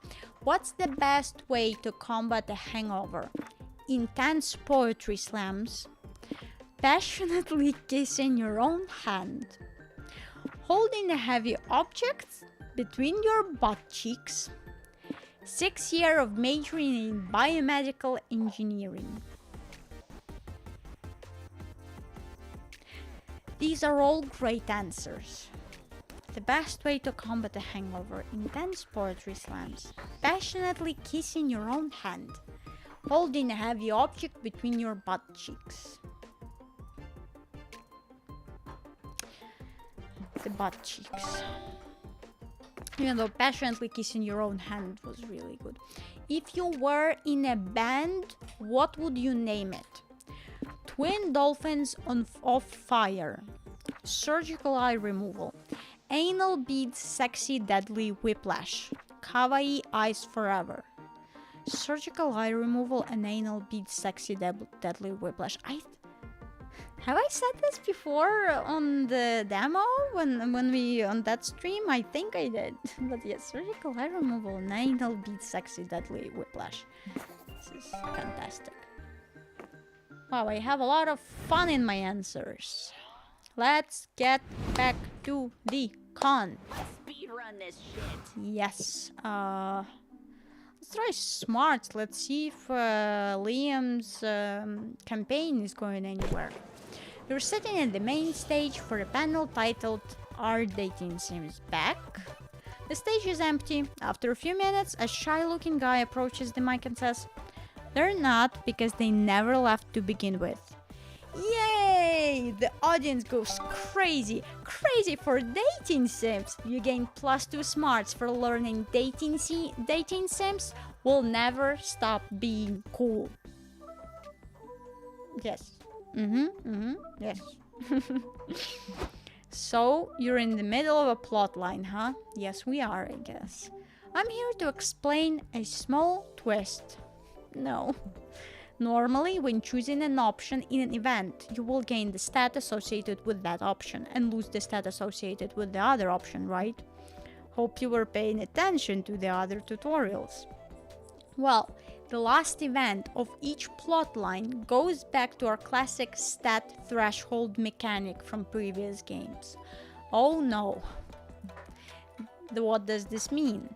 What's the best way to combat a hangover? Intense poetry slams. Passionately kissing your own hand. Holding a heavy object between your butt cheeks. 6 years of majoring in biomedical engineering. These are all great answers. The best way to combat a hangover: intense poetry slams, passionately kissing your own hand, holding a heavy object between your butt cheeks. The butt cheeks. Even though passionately kissing your own hand was really good. If you were in a band, what would you name it? Twin Dolphins of Fire, Surgical Eye Removal, Anal Beads Sexy Deadly Whiplash, Kawaii Eyes Forever. Surgical Eye Removal and Anal Beads Sexy Deadly Whiplash. Have I said this before on the demo when we on that stream? I think I did. But yes, Surgical Eye Removal and Anal Beads Sexy Deadly Whiplash. This is fantastic. Wow, I have a lot of fun in my answers. Let's get back to the con. Speed run this shit. Yes. Let's try smart. Let's see if Liam's campaign is going anywhere. You're sitting in the main stage for a panel titled "Are Dating Sims Back?" The stage is empty. After a few minutes, a shy-looking guy approaches the mic and says, "They're not, because they never left to begin with." Yay! The audience goes crazy. Crazy for dating sims. You gain +2 smarts for learning dating sims will never stop being cool. Yes. Yes. So, you're in the middle of a plot line, huh? Yes, we are, I guess. I'm here to explain a small twist. No. Normally, when choosing an option in an event, you will gain the stat associated with that option and lose the stat associated with the other option, right? Hope you were paying attention to the other tutorials. Well, the last event of each plotline goes back to our classic stat threshold mechanic from previous games. Oh no. What does this mean?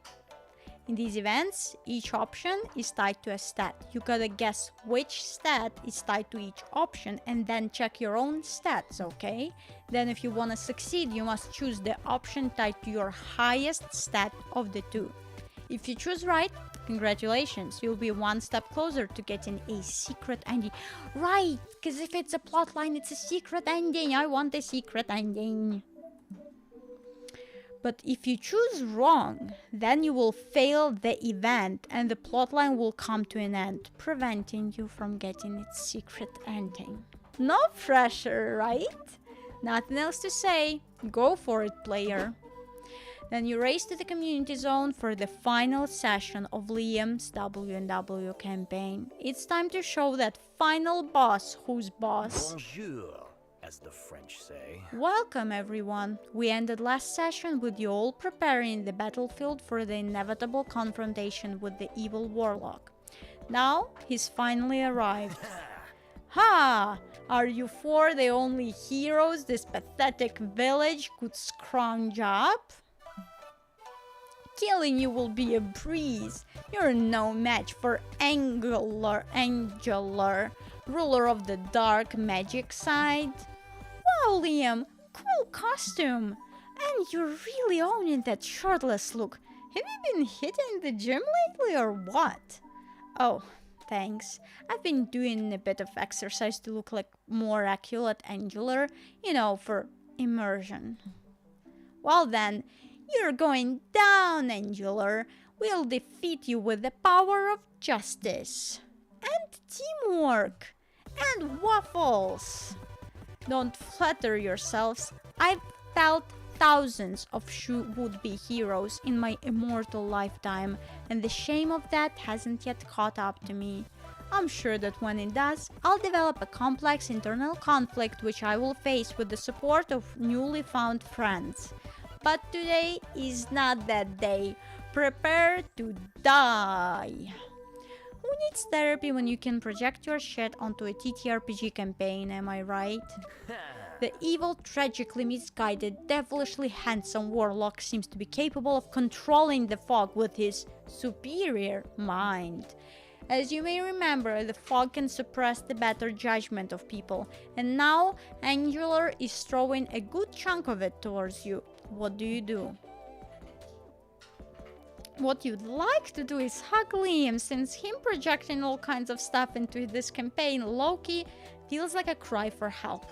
In these events, each option is tied to a stat. You gotta guess which stat is tied to each option and then check your own stats, okay? Then if you wanna succeed, you must choose the option tied to your highest stat of the two. If you choose right, congratulations, you'll be one step closer to getting a secret ending. Right, because if it's a plotline, it's a secret ending. I want a secret ending. But if you choose wrong, then you will fail the event and the plotline will come to an end, preventing you from getting its secret ending. No pressure, right? Nothing else to say. Go for it, player. Then you race to the community zone for the final session of Liam's W&W campaign. It's time to show that final boss who's boss. Bonjour, as the French say. Welcome everyone. We ended last session with you all preparing the battlefield for the inevitable confrontation with the evil warlock. Now he's finally arrived. Ha! Are you four the only heroes this pathetic village could scrounge up? Killing you will be a breeze. You're no match for Angular, ruler of the dark magic side. Wow, Liam, cool costume. And you're really owning that shirtless look. Have you been hitting the gym lately or what? Oh, thanks. I've been doing a bit of exercise to look like more accurate Angular, you know, for immersion. Well then, you're going down, Angular. We'll defeat you with the power of justice. And teamwork. And waffles. Don't flatter yourselves. I've felt thousands of would-be heroes in my immortal lifetime, and the shame of that hasn't yet caught up to me. I'm sure that when it does, I'll develop a complex internal conflict which I will face with the support of newly found friends. But today is not that day. Prepare to die. Who needs therapy when you can project your shit onto a TTRPG campaign, am I right? The evil, tragically misguided, devilishly handsome warlock seems to be capable of controlling the fog with his superior mind. As you may remember, the fog can suppress the better judgment of people, and now Angular is throwing a good chunk of it towards you. What do? What you'd like to do is hug Liam, since him projecting all kinds of stuff into this campaign low-key feels like a cry for help.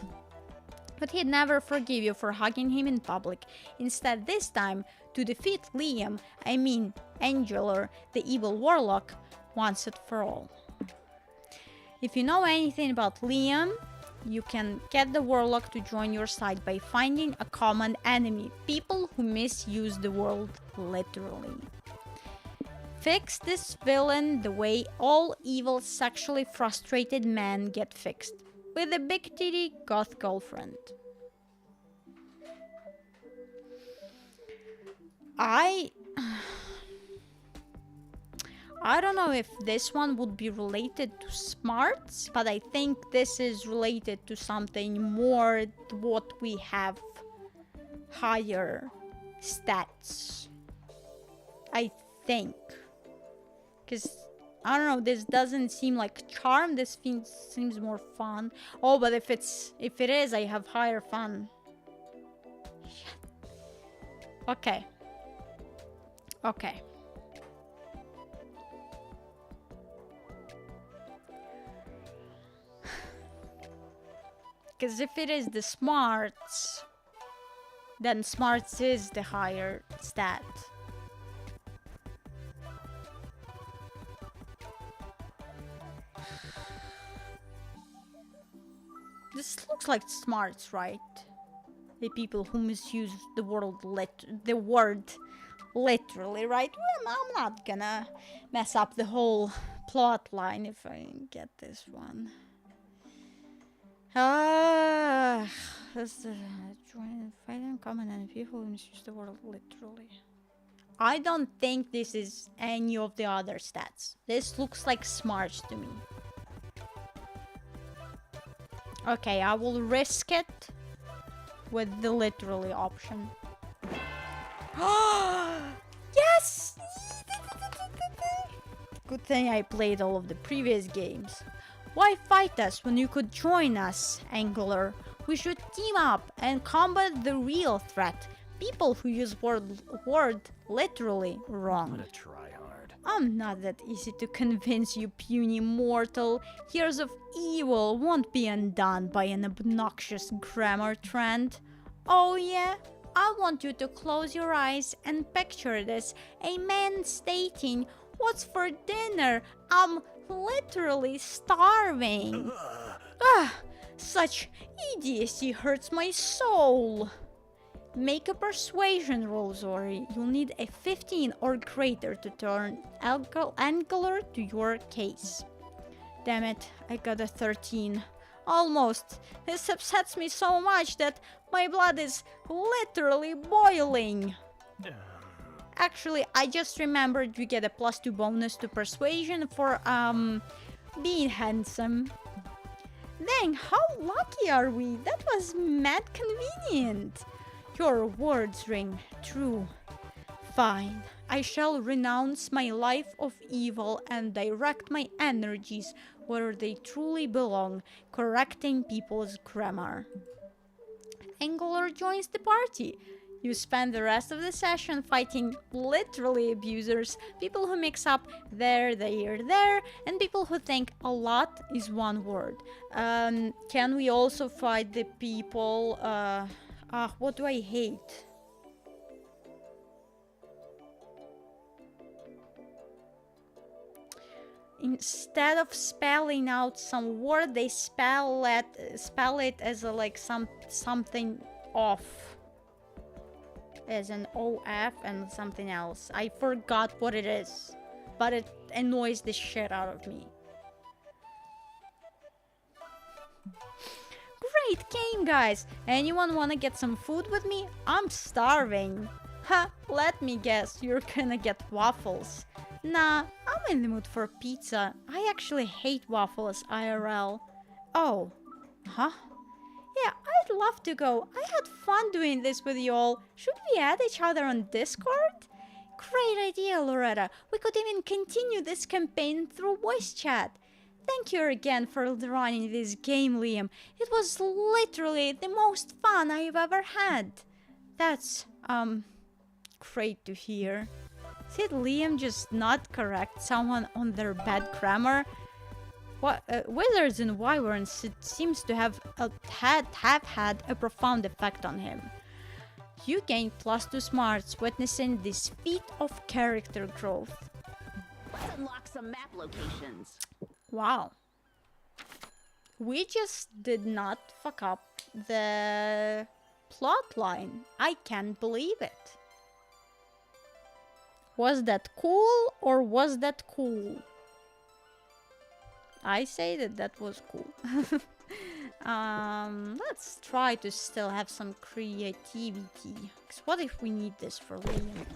But he'd never forgive you for hugging him in public. Instead, this time, to defeat Liam, I mean Angular, the evil warlock, once and for all. If you know anything about Liam, you can get the warlock to join your side by finding a common enemy, people who misuse the world literally. Fix this villain the way all evil sexually frustrated men get fixed, with a big titty goth girlfriend. I don't know if this one would be related to smarts, but I think this is related to something more what we have higher stats. I think. Because, I don't know, this doesn't seem like charm, this seems more fun. Oh, but if it is, I have higher fun. Okay. Okay. Because if it is the smarts, then smarts is the higher stat. This looks like smarts, right? The people who misuse the word literally, right? Well, I'm not gonna mess up the whole plot line if I get this one. Join fighting common and people who misuse the word literally. I don't think this is any of the other stats. This looks like smarts to me. Okay, I will risk it with the literally option. Yes! Good thing I played all of the previous games. Why fight us when you could join us, Angular? We should team up and combat the real threat. People who use word literally wrong. I'm gonna try hard. I'm not that easy to convince you, puny mortal. Years of evil won't be undone by an obnoxious grammar trend. Oh yeah? I want you to close your eyes and picture this. A man stating, "What's for dinner? I'm literally starving." Such idiocy hurts my soul. Make a persuasion roll, Zori. You'll need a 15 or greater to turn Angular to your case. Damn it, I got a 13. Almost. This upsets me so much that my blood is literally boiling. Actually, I just remembered we get a +2 bonus to persuasion for being handsome. Dang, how lucky are we? That was mad convenient. Your words ring true. Fine, I shall renounce my life of evil and direct my energies where they truly belong, correcting people's grammar. Angular joins the party. You spend the rest of the session fighting literally abusers, people who mix up there, and people who think a lot is one word. Can we also fight the people... what do I hate? Instead of spelling out some word, they spell it as a, something off. As an OF and something else. I forgot what it is, but it annoys the shit out of me. Great game, guys! Anyone wanna get some food with me? I'm starving. Ha, let me guess, you're gonna get waffles. Nah, I'm in the mood for pizza. I actually hate waffles, IRL. Oh, huh? Yeah, I'd love to go. I had fun doing this with you all. Should we add each other on Discord? Great idea, Loretta. We could even continue this campaign through voice chat. Thank you again for running this game, Liam. It was literally the most fun I've ever had. That's, great to hear. Did Liam just not correct someone on their bad grammar? What, Wizards and Wyverns, it seems to have had a profound effect on him. You gain +2 smarts witnessing this feat of character growth. Let's unlock some map locations. Wow. We just did not fuck up the plot line. I can't believe it. Was that cool or was that cool? I say that was cool. Let's try to still have some creativity. 'Cause what if we need this for Liam?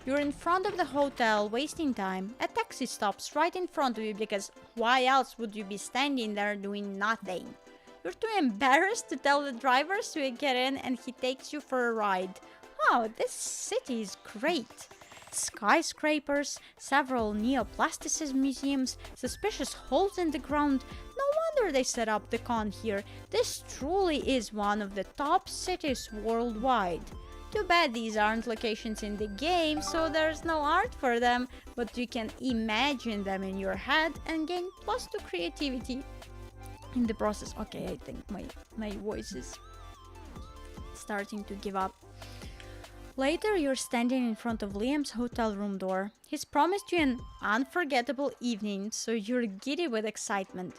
You're in front of the hotel, wasting time. A taxi stops right in front of you because why else would you be standing there doing nothing? You're too embarrassed to tell the driver, so you get in and he takes you for a ride. Wow, this city is great. Skyscrapers, several neoplasticism museums, suspicious holes in the ground. No wonder they set up the con here. This truly is one of the top cities worldwide. Too bad these aren't locations in the game, so there's no art for them, but you can imagine them in your head and gain +2 creativity in the process. Okay, I think my voice is starting to give up. Later, you're standing in front of Liam's hotel room door. He's promised you an unforgettable evening, so you're giddy with excitement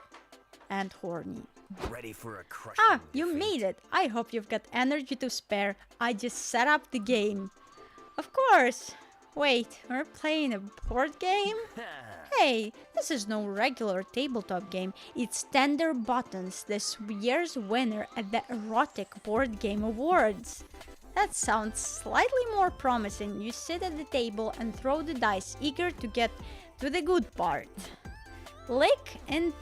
and horny. Ready for a crushing Ah, you defeat. made it! I hope you've got energy to spare. I just set up the game. Of course! Wait, we're playing a board game? Hey, this is no regular tabletop game. It's Tender Buttons, this year's winner at the Erotic Board Game Awards. That sounds slightly more promising. You sit at the table and throw the dice, eager to get to the good part. Lick and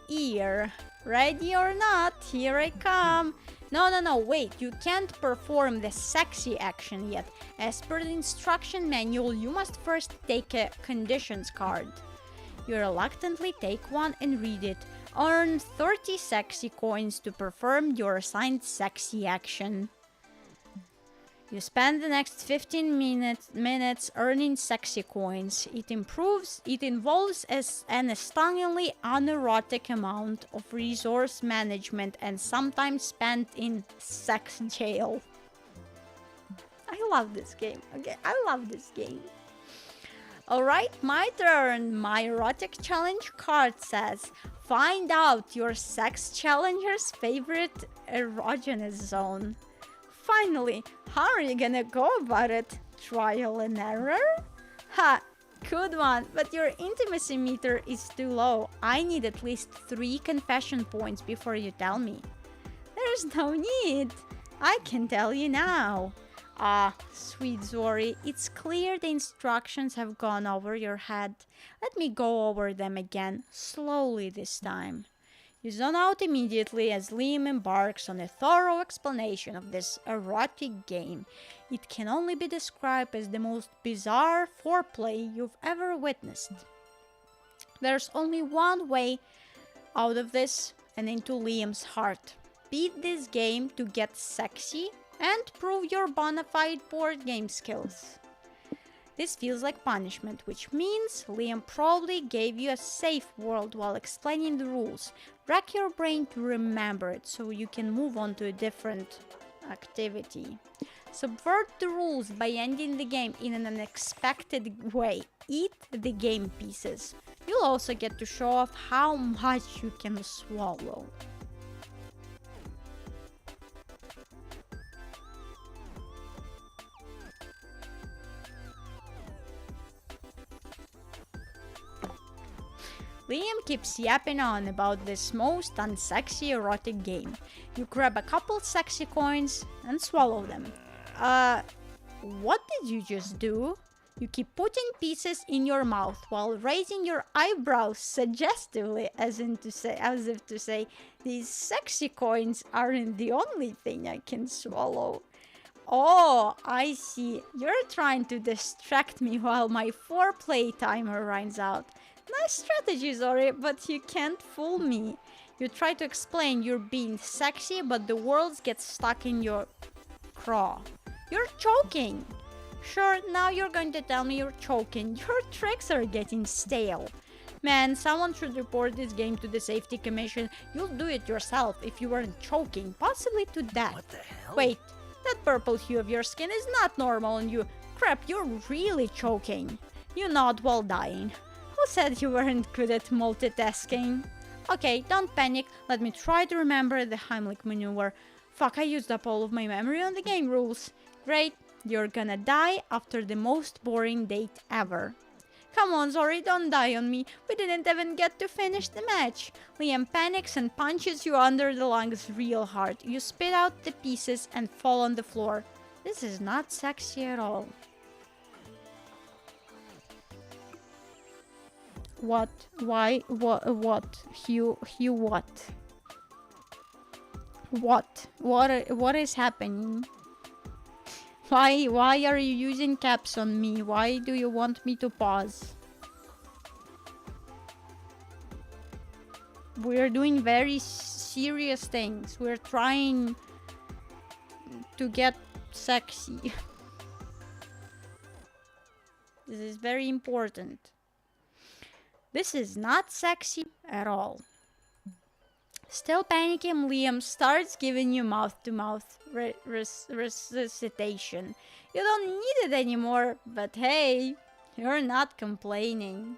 ear. Ready or not, here I come. No, wait, you can't perform the sexy action yet. As per the instruction manual, you must first take a conditions card. You reluctantly take one and read it. Earn 30 sexy coins to perform your assigned sexy action. You spend the next 15 minutes earning sexy coins. It involves an astonishingly unerotic amount of resource management and sometimes spent in sex jail. I love this game. Okay, I love this game. Alright, my turn. My erotic challenge card says, find out your sex challenger's favorite erogenous zone. Finally, how are you gonna go about it? Trial and error? Ha! Good one, but your intimacy meter is too low. I need at least 3 confession points before you tell me. There's no need. I can tell you now. Ah, sweet Zori, it's clear the instructions have gone over your head. Let me go over them again, slowly this time. You zone out immediately as Liam embarks on a thorough explanation of this erotic game. It can only be described as the most bizarre foreplay you've ever witnessed. There's only one way out of this and into Liam's heart. Beat this game to get sexy and prove your bona fide board game skills. This feels like punishment, which means Liam probably gave you a safe world while explaining the rules. Rack your brain to remember it so you can move on to a different activity. Subvert the rules by ending the game in an unexpected way. Eat the game pieces. You'll also get to show off how much you can swallow. Liam keeps yapping on about this most unsexy erotic game. You grab a couple sexy coins and swallow them. What did you just do? You keep putting pieces in your mouth while raising your eyebrows suggestively as if to say, these sexy coins aren't the only thing I can swallow. Oh, I see. You're trying to distract me while my foreplay timer runs out. Nice strategy, Zori, but you can't fool me. You try to explain you're being sexy, but the words get stuck in your craw. You're choking. Sure, now you're going to tell me you're choking. Your tricks are getting stale. Man, someone should report this game to the safety commission. You'll do it yourself if you weren't choking, possibly to death. What the hell? Wait, that purple hue of your skin is not normal on you. Crap, you're really choking. You nod while dying. Who said you weren't good at multitasking? Okay, don't panic. Let me try to remember the Heimlich maneuver. Fuck, I used up all of my memory on the game rules. Great, you're gonna die after the most boring date ever. Come on, Zori, don't die on me. We didn't even get to finish the match. Liam panics and punches you under the lungs real hard. You spit out the pieces and fall on the floor. This is not sexy at all. What? Why? What? Hugh, what? What is happening? Why are you using caps on me? Why do you want me to pause? We're doing very serious things. We're trying to get sexy. This is very important. This is not sexy at all. Still panicking, Liam starts giving you mouth-to-mouth resuscitation. You don't need it anymore, but hey, you're not complaining.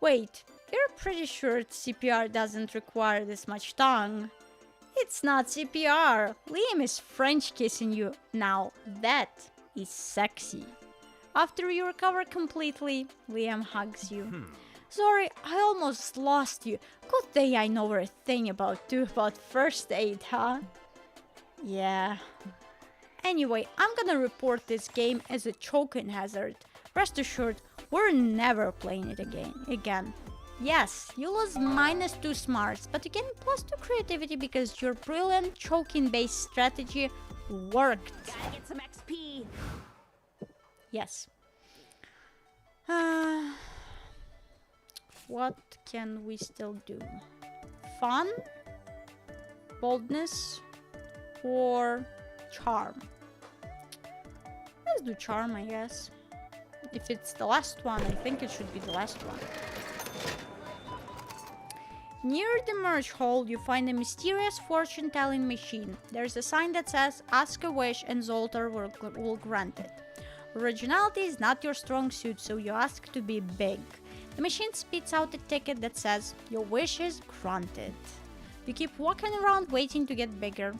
Wait, you're pretty sure CPR doesn't require this much tongue? It's not CPR. Liam is French kissing you. Now that is sexy. After you recover completely, Liam hugs you. Sorry, I almost lost you. Good thing I know a thing about first aid, huh? Yeah. Anyway, I'm gonna report this game as a choking hazard. Rest assured, we're never playing it again. Yes, you lose -2 smarts, but you gain +2 creativity because your brilliant choking-based strategy worked. Gotta get some XP. Yes. What can we still do? Fun? Boldness? Or charm? Let's do charm, I guess. If it's the last one, I think it should be the last one. Near the merge hall, you find a mysterious fortune-telling machine. There's a sign that says, "Ask a wish and Zoltar will grant it." Originality is not your strong suit, so you ask to be big. The machine spits out a ticket that says, "Your wish is granted." You keep walking around waiting to get bigger,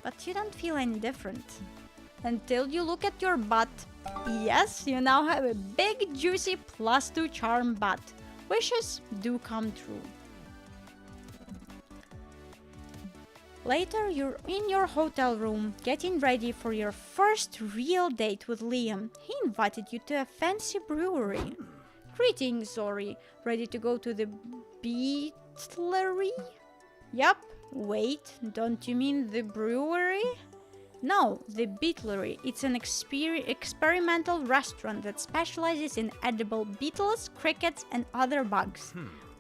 but you don't feel any different. Until you look at your butt. Yes, you now have a big, juicy +2 charm butt. Wishes do come true. Later, you're in your hotel room, getting ready for your first real date with Liam. He invited you to a fancy brewery. Greetings, Zori. Ready to go to the Beetlery? Yup. Wait, don't you mean the brewery? No, the Beetlery. It's an experimental restaurant that specializes in edible beetles, crickets, and other bugs.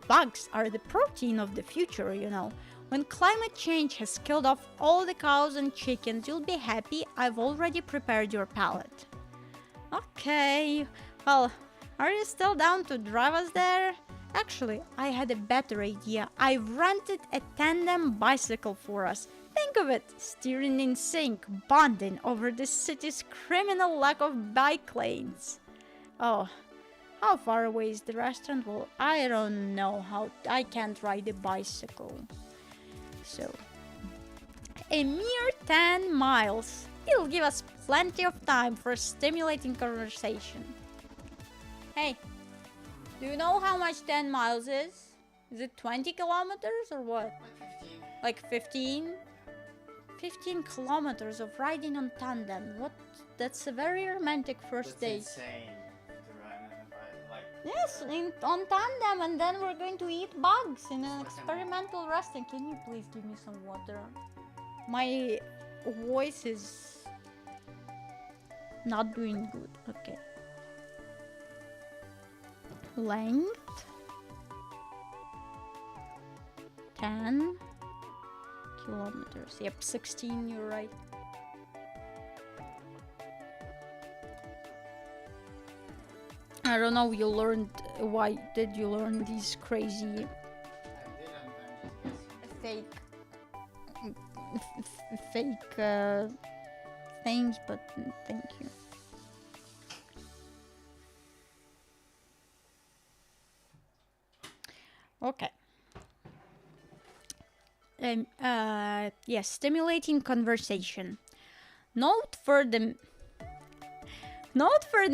Bugs are the protein of the future, you know. When climate change has killed off all the cows and chickens, you'll be happy. I've already prepared your palate. Okay, well, are you still down to drive us there? Actually, I had a better idea. I've rented a tandem bicycle for us. Think of it, steering in sync, bonding over the city's criminal lack of bike lanes. Oh, how far away is the restaurant? Well, I don't know how. I can't ride a bicycle. So, a mere 10 miles. It'll give us plenty of time for a stimulating conversation. Hey, do you know how much 10 miles is? Is it 20 kilometers or what? Like 15. Like 15? 15 kilometers of riding on tandem. What? That's a very romantic first date. That's insane to ride on a bike. Like, Yes, on tandem, and then we're going to eat bugs in an experimental restaurant. Can you please give me some water? My voice is not doing good. Okay. Length 10 kilometers. Yep, 16, you're right. I don't know, you learned, why did you learn these crazy I didn't, I'm just guessing. fake things, but thank you. Okay. Yes, stimulating conversation. Note for the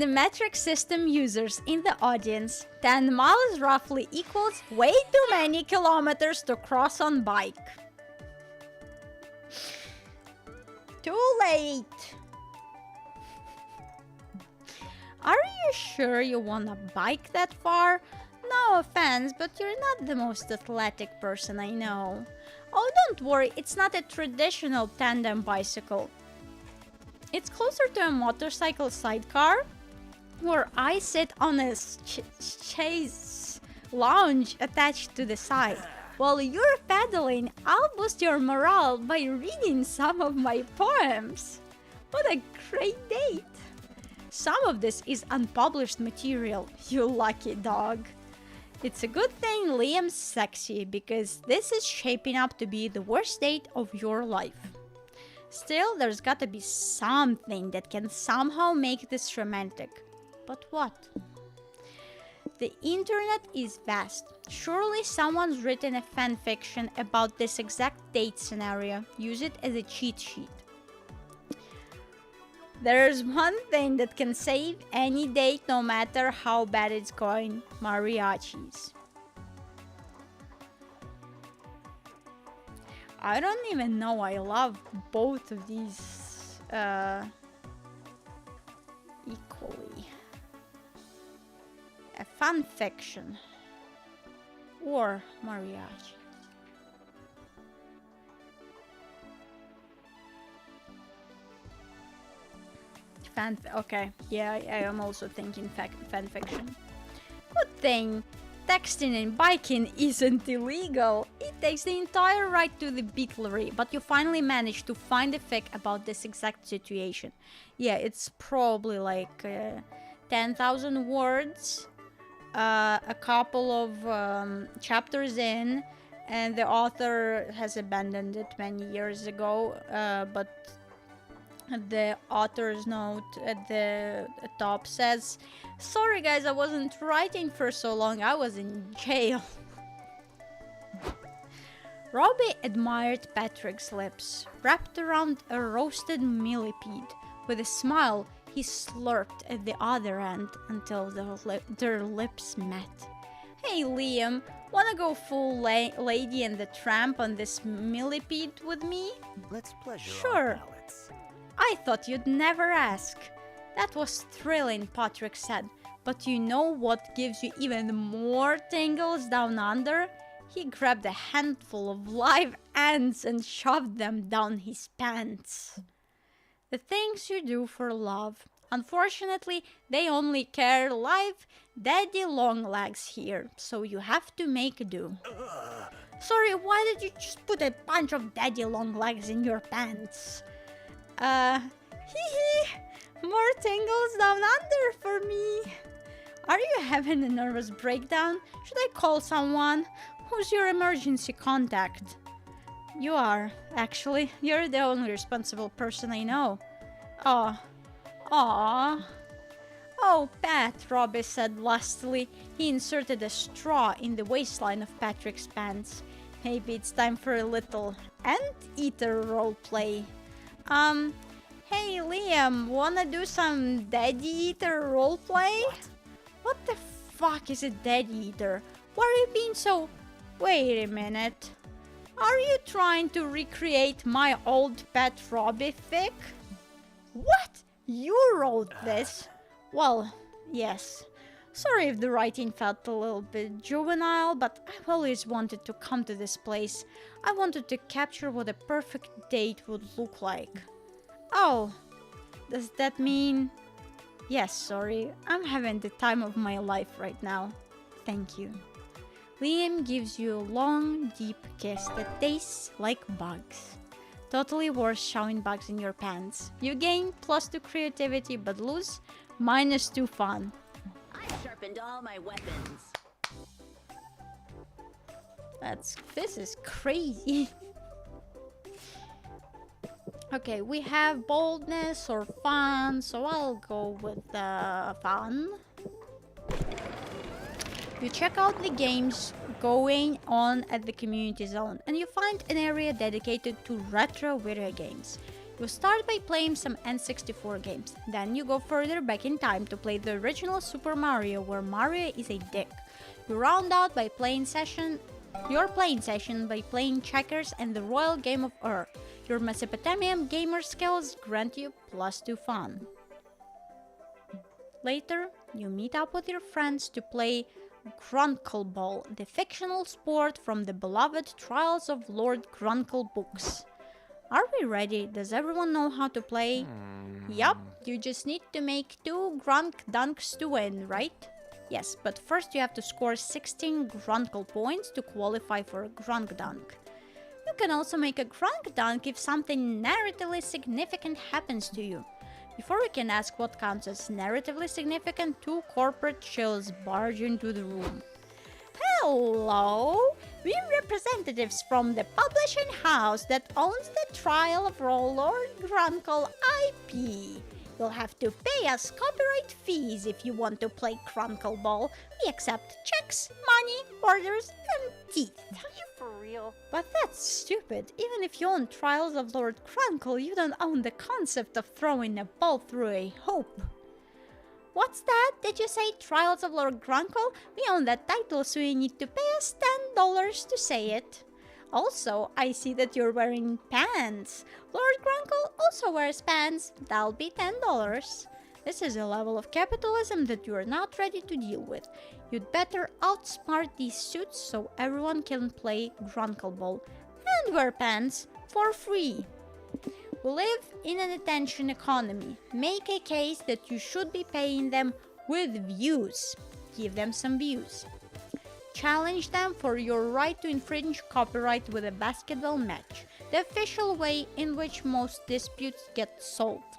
metric system users in the audience, 10 miles roughly equals way too many kilometers to cross on bike. Too late. Are you sure you wanna bike that far? No offense, but you're not the most athletic person I know. Oh, don't worry, it's not a traditional tandem bicycle. It's closer to a motorcycle sidecar, where I sit on a chaise lounge attached to the side. While you're pedaling, I'll boost your morale by reading some of my poems. What a great date! Some of this is unpublished material, you lucky dog. It's a good thing Liam's sexy, because this is shaping up to be the worst date of your life. Still, there's gotta be something that can somehow make this romantic. But what? The internet is vast. Surely someone's written a fanfiction about this exact date scenario. Use it as a cheat sheet. There's one thing that can save any date no matter how bad it's going. Mariachis. I don't even know I love both of these equally. A fan fiction or mariachi. Okay, yeah, I am also thinking fan fiction. Good thing texting and biking isn't illegal. It takes the entire ride to the beetlery, but you finally managed to find a fic about this exact situation. Yeah, it's probably like 10,000 words, a couple of chapters in, and the author has abandoned it many years ago, but the author's note at the top says, "Sorry guys, I wasn't writing for so long, I was in jail." Robbie admired Patrick's lips, wrapped around a roasted millipede. With a smile, he slurped at the other end until their lips met. "Hey Liam, wanna go full Lady and the Tramp on this millipede with me?" Let's pleasure Sure. our palates. "I thought you'd never ask." "That was thrilling," Patrick said. "But you know what gives you even more tingles down under?" He grabbed a handful of live ants and shoved them down his pants. "The things you do for love. Unfortunately, they only care live daddy long legs here, so you have to make do." "Sorry, why did you just put a bunch of daddy long legs in your pants?" More tingles down under for me." "Are you having a nervous breakdown? Should I call someone? Who's your emergency contact?" "You are, actually. You're the only responsible person I know." "Oh. Aww." "Oh, Pat," Robbie said lustily. He inserted a straw in the waistline of Patrick's pants. "Maybe it's time for a little ant-eater roleplay." Hey Liam, wanna do some daddy eater roleplay?" What the fuck is a daddy eater? Why are you being so... Wait a minute. Are you trying to recreate my old pet Robbie fic? What? You wrote this? Well, yes. Sorry if the writing felt a little bit juvenile, but I've always wanted to come to this place. I wanted to capture what a perfect date would look like. Oh, does that mean... Yes, sorry, I'm having the time of my life right now. Thank you. Liam gives you a long, deep kiss that tastes like bugs. Totally worth shoving bugs in your pants. You gain +2 creativity but lose -2 fun. I sharpened all my weapons. This is crazy. Okay, we have boldness or fun, so I'll go with fun. You check out the games going on at the community zone, and you find an area dedicated to retro video games. You start by playing some N64 games, then you go further back in time to play the original Super Mario, where Mario is a dick. You round out by your playing session by playing checkers and the Royal Game of Ur. Your Mesopotamian gamer skills grant you +2 fun. Later, you meet up with your friends to play Grunkle Ball, the fictional sport from the beloved Trials of Lord Grunkle books. Are we ready? Does everyone know how to play? Yup, you just need to make 2 Grunk Dunks to win, right? Yes, but first you have to score 16 Grunkle points to qualify for a Grunk Dunk. You can also make a Grunk Dunk if something narratively significant happens to you. Before we can ask what counts as narratively significant, 2 corporate chills barge into the room. Hello! We're representatives from the publishing house that owns the Trial of Lord Grunkle IP. You'll have to pay us copyright fees if you want to play Grunkle Ball. We accept checks, money, orders, and teeth. Are you for real? But that's stupid. Even if you own Trials of Lord Grunkle, you don't own the concept of throwing a ball through a hoop. What's that? Did you say Trials of Lord Grunkle? We own that title, so you need to pay us $10 to say it. Also, I see that you're wearing pants. Lord Grunkle also wears pants. That'll be $10. This is a level of capitalism that you are not ready to deal with. You'd better outsmart these suits so everyone can play Grunkle Ball and wear pants for free. We live in an attention economy. Make a case that you should be paying them with views. Give them some views. Challenge them for your right to infringe copyright with a basketball match, the official way in which most disputes get solved.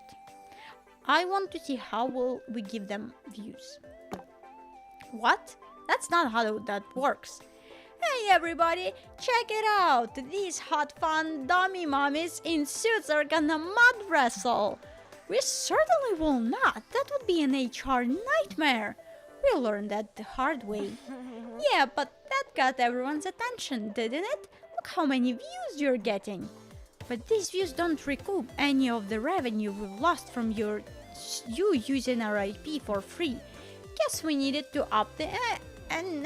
I want to see how will we give them views. What? That's not how that works. Hey everybody, check it out! These hot fun dummy mummies in suits are gonna mud wrestle! We certainly will not! That would be an HR nightmare! We learned that the hard way. Yeah, but that got everyone's attention, didn't it? Look how many views you're getting! But these views don't recoup any of the revenue we've lost from you using our IP for free. Guess we needed to up the... And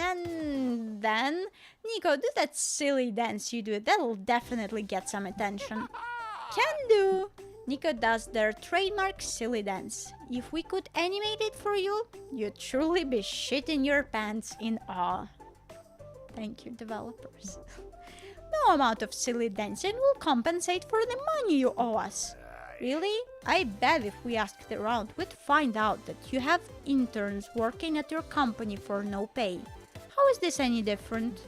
then... Nico, do that silly dance you do. That'll definitely get some attention. Can do! Nico does their trademark silly dance. If we could animate it for you, you'd truly be shitting your pants in awe. Thank you, developers. No amount of silly dancing will compensate for the money you owe us. Really? I bet if we asked around, we'd find out that you have interns working at your company for no pay. How is this any different?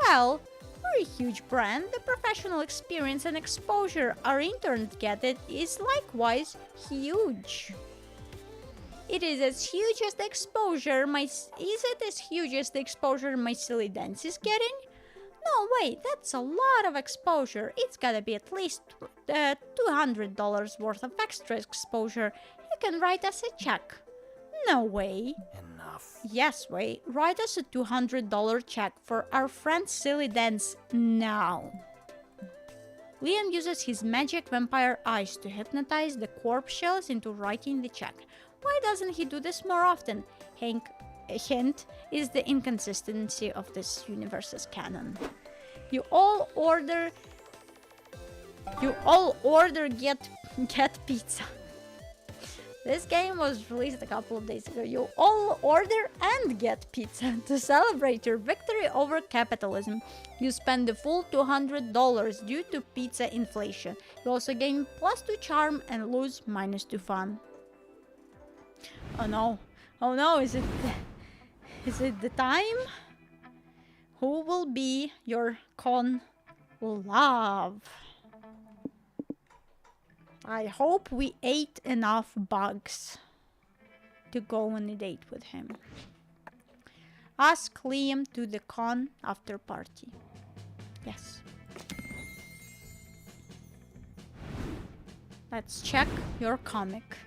Well, we're a huge brand. The professional experience and exposure our interns get is likewise huge. Is it as huge as the exposure my silly dance is getting? No, wait, that's a lot of exposure. It's gotta be at least $200 worth of extra exposure. You can write us a check. No way. Enough. Yes, wait. Write us a $200 check for our friend's silly dance now. Liam uses his magic vampire eyes to hypnotize the corpse shells into writing the check. Why doesn't he do this more often? Hint is the inconsistency of this universe's canon. You all order get pizza. This game was released a couple of days ago. You all order and get pizza to celebrate your victory over capitalism. You spend the full $200 due to pizza inflation. You also gain +2 charm and lose -2 fun. Oh no. Oh no, is it the time? Who will be your con love? I hope we ate enough bugs to go on a date with him. Ask Liam to the con after party. Yes. Let's check your comic.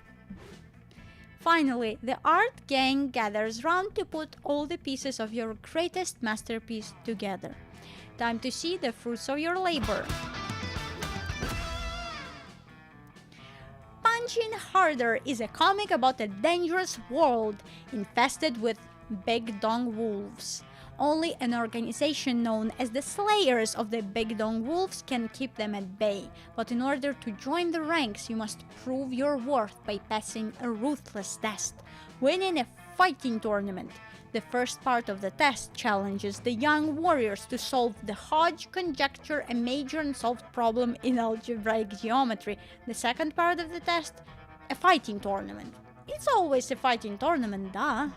Finally, the art gang gathers round to put all the pieces of your greatest masterpiece together. Time to see the fruits of your labor. Punching Harder is a comic about a dangerous world infested with Big Dong Wolves. Only an organization known as the Slayers of the Big Dong Wolves can keep them at bay. But in order to join the ranks, you must prove your worth by passing a ruthless test, winning a fighting tournament. The first part of the test challenges the young warriors to solve the Hodge conjecture, a major unsolved problem in algebraic geometry. The second part of the test, a fighting tournament. It's always a fighting tournament, duh.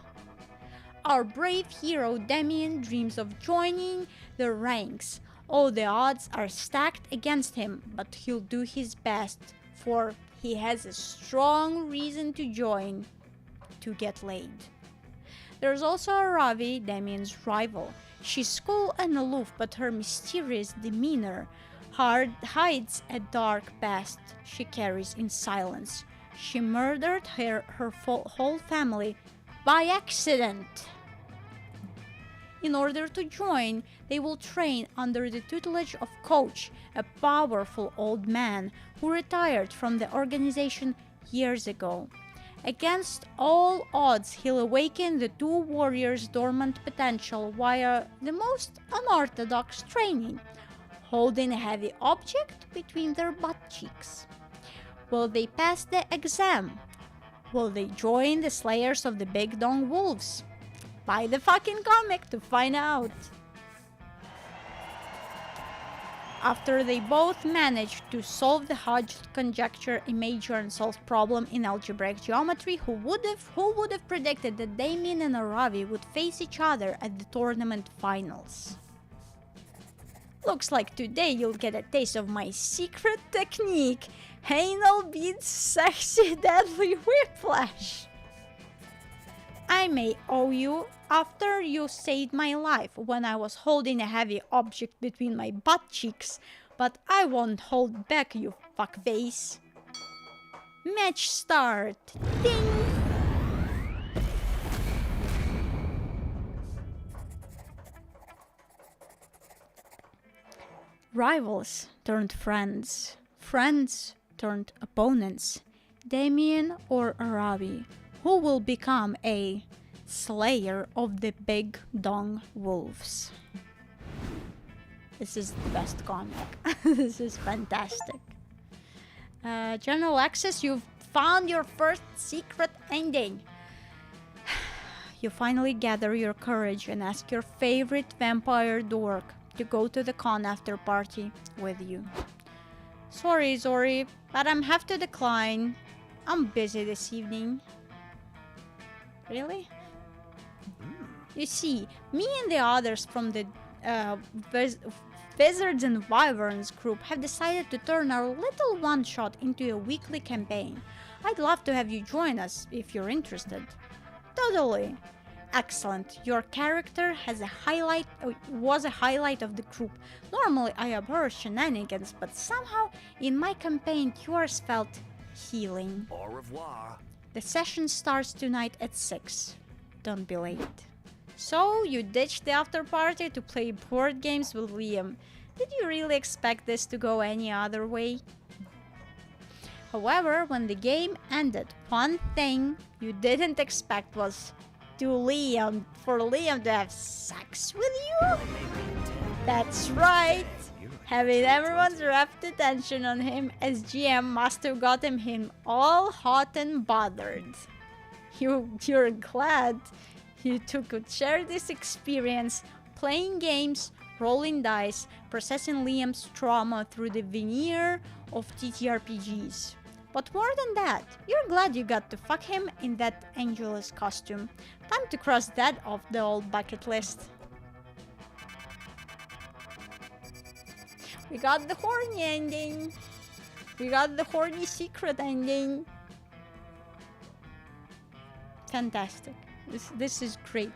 Our brave hero Damien dreams of joining the ranks. All the odds are stacked against him, but he'll do his best, for he has a strong reason to join: to get laid. There's also Ravi, Damien's rival. She's cool and aloof, but her mysterious demeanor hides a dark past she carries in silence. She murdered her whole family by accident. In order to join, they will train under the tutelage of Coach, a powerful old man who retired from the organization years ago. Against all odds, he'll awaken the two warriors' dormant potential via the most unorthodox training, holding a heavy object between their butt cheeks. Will they pass the exam? Will they join the Slayers of the Big Dong Wolves? Buy the fucking comic to find out. After they both manage to solve the Hodge conjecture, a major unsolved problem in algebraic geometry, who would have predicted that Damien and Aravi would face each other at the tournament finals? Looks like today you'll get a taste of my secret technique. Anal beats sexy deadly whiplash. I may owe you after you saved my life when I was holding a heavy object between my butt cheeks, but I won't hold back, you fuckface. Match start. Ding! Rivals turned friends. Friends turned opponents. Damien or Aravi? Who will become a Slayer of the Big Dong Wolves? This is the best comic. This is fantastic. General Access, you've found your first secret ending. You finally gather your courage and ask your favorite vampire dork to go to the con after party with you. Sorry, Zori, but I'm have to decline. I'm busy this evening. Really? You see, me and the others from the Wizards and Wyverns group have decided to turn our little one-shot into a weekly campaign. I'd love to have you join us if you're interested. Totally. Excellent. Your character was a highlight of the group. Normally I abhor shenanigans, but somehow in my campaign yours felt healing. Au revoir. The session starts tonight at 6. Don't be late. So, you ditched the after party to play board games with Liam. Did you really expect this to go any other way? However, when the game ended, one thing you didn't expect was for Liam to have sex with you? That's right! Having everyone's rapt attention on him as GM must have gotten him all hot and bothered. You're glad you two could share this experience, playing games, rolling dice, processing Liam's trauma through the veneer of TTRPGs. But more than that, you're glad you got to fuck him in that Angelus costume. Time to cross that off the old bucket list. We got the horny ending. We got the horny secret ending. Fantastic. This is great.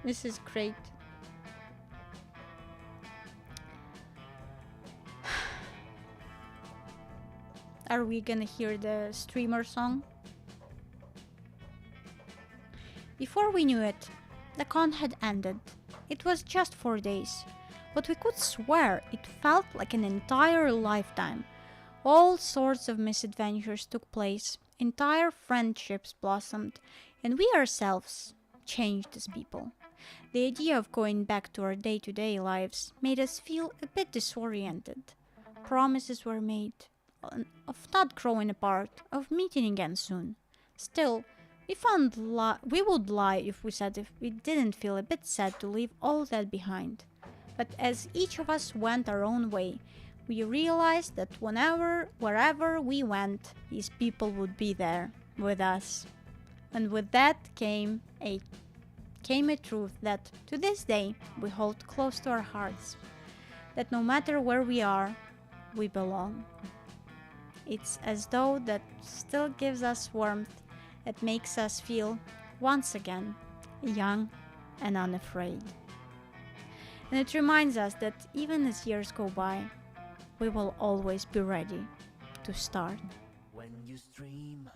This is great. Are we gonna hear the streamer song? Before we knew it, the con had ended. It was just 4 days, but we could swear it felt like an entire lifetime. All sorts of misadventures took place, entire friendships blossomed, and we ourselves changed as people. The idea of going back to our day-to-day lives made us feel a bit disoriented. Promises were made of not growing apart, of meeting again soon. Still, we would lie if we said if we didn't feel a bit sad to leave all that behind. But as each of us went our own way, we realized that wherever we went, these people would be there with us. And with that came a truth that to this day we hold close to our hearts. That no matter where we are, we belong. It's as though that still gives us warmth. It makes us feel, once again, young and unafraid. And it reminds us that even as years go by, we will always be ready to start. When you stream,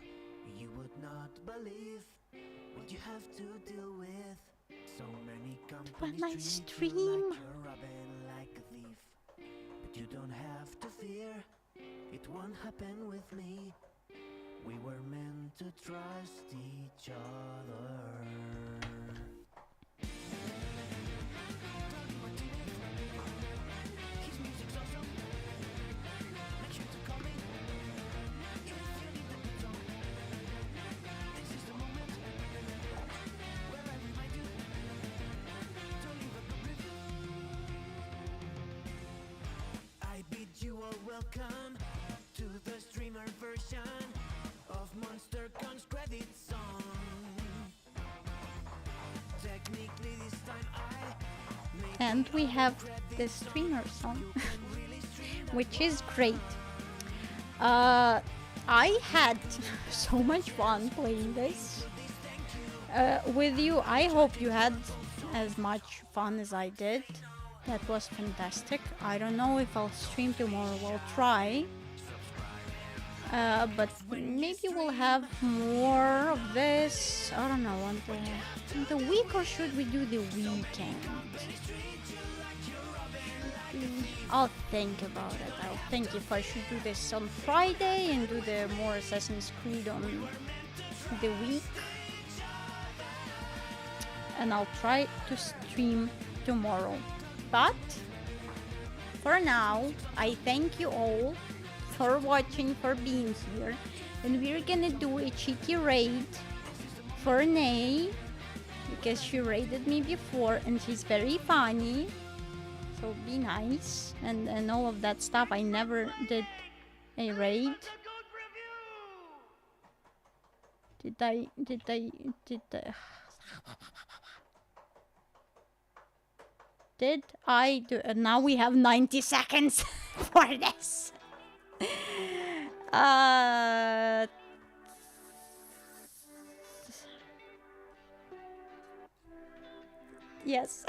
you would not believe what you have to deal with. So many companies When I treat you stream. like you're robbing like a thief. But you don't have to fear, it won't happen with me. We were meant to trust each other. I bid you all welcome to the streamer version of MonsterCon's credit song. Technically this time I made And we have the streamer song, which is great. I had so much fun playing this with you. I hope you had as much fun as I did. That was fantastic. I don't know if I'll stream tomorrow. I'll try. But maybe we'll have more of this. I don't know, on the week, or should we do the weekend? I'll think about it. I'll think if I should do this on Friday and do the more Assassin's Creed on the week. And I'll try to stream tomorrow. But for now, I thank you all for watching, for being here, and we're gonna do a cheeky raid for Nay because she raided me before and she's very funny, so be nice and all of that stuff. I never did a raid. Did I do? Now we have 90 seconds for this. Yes.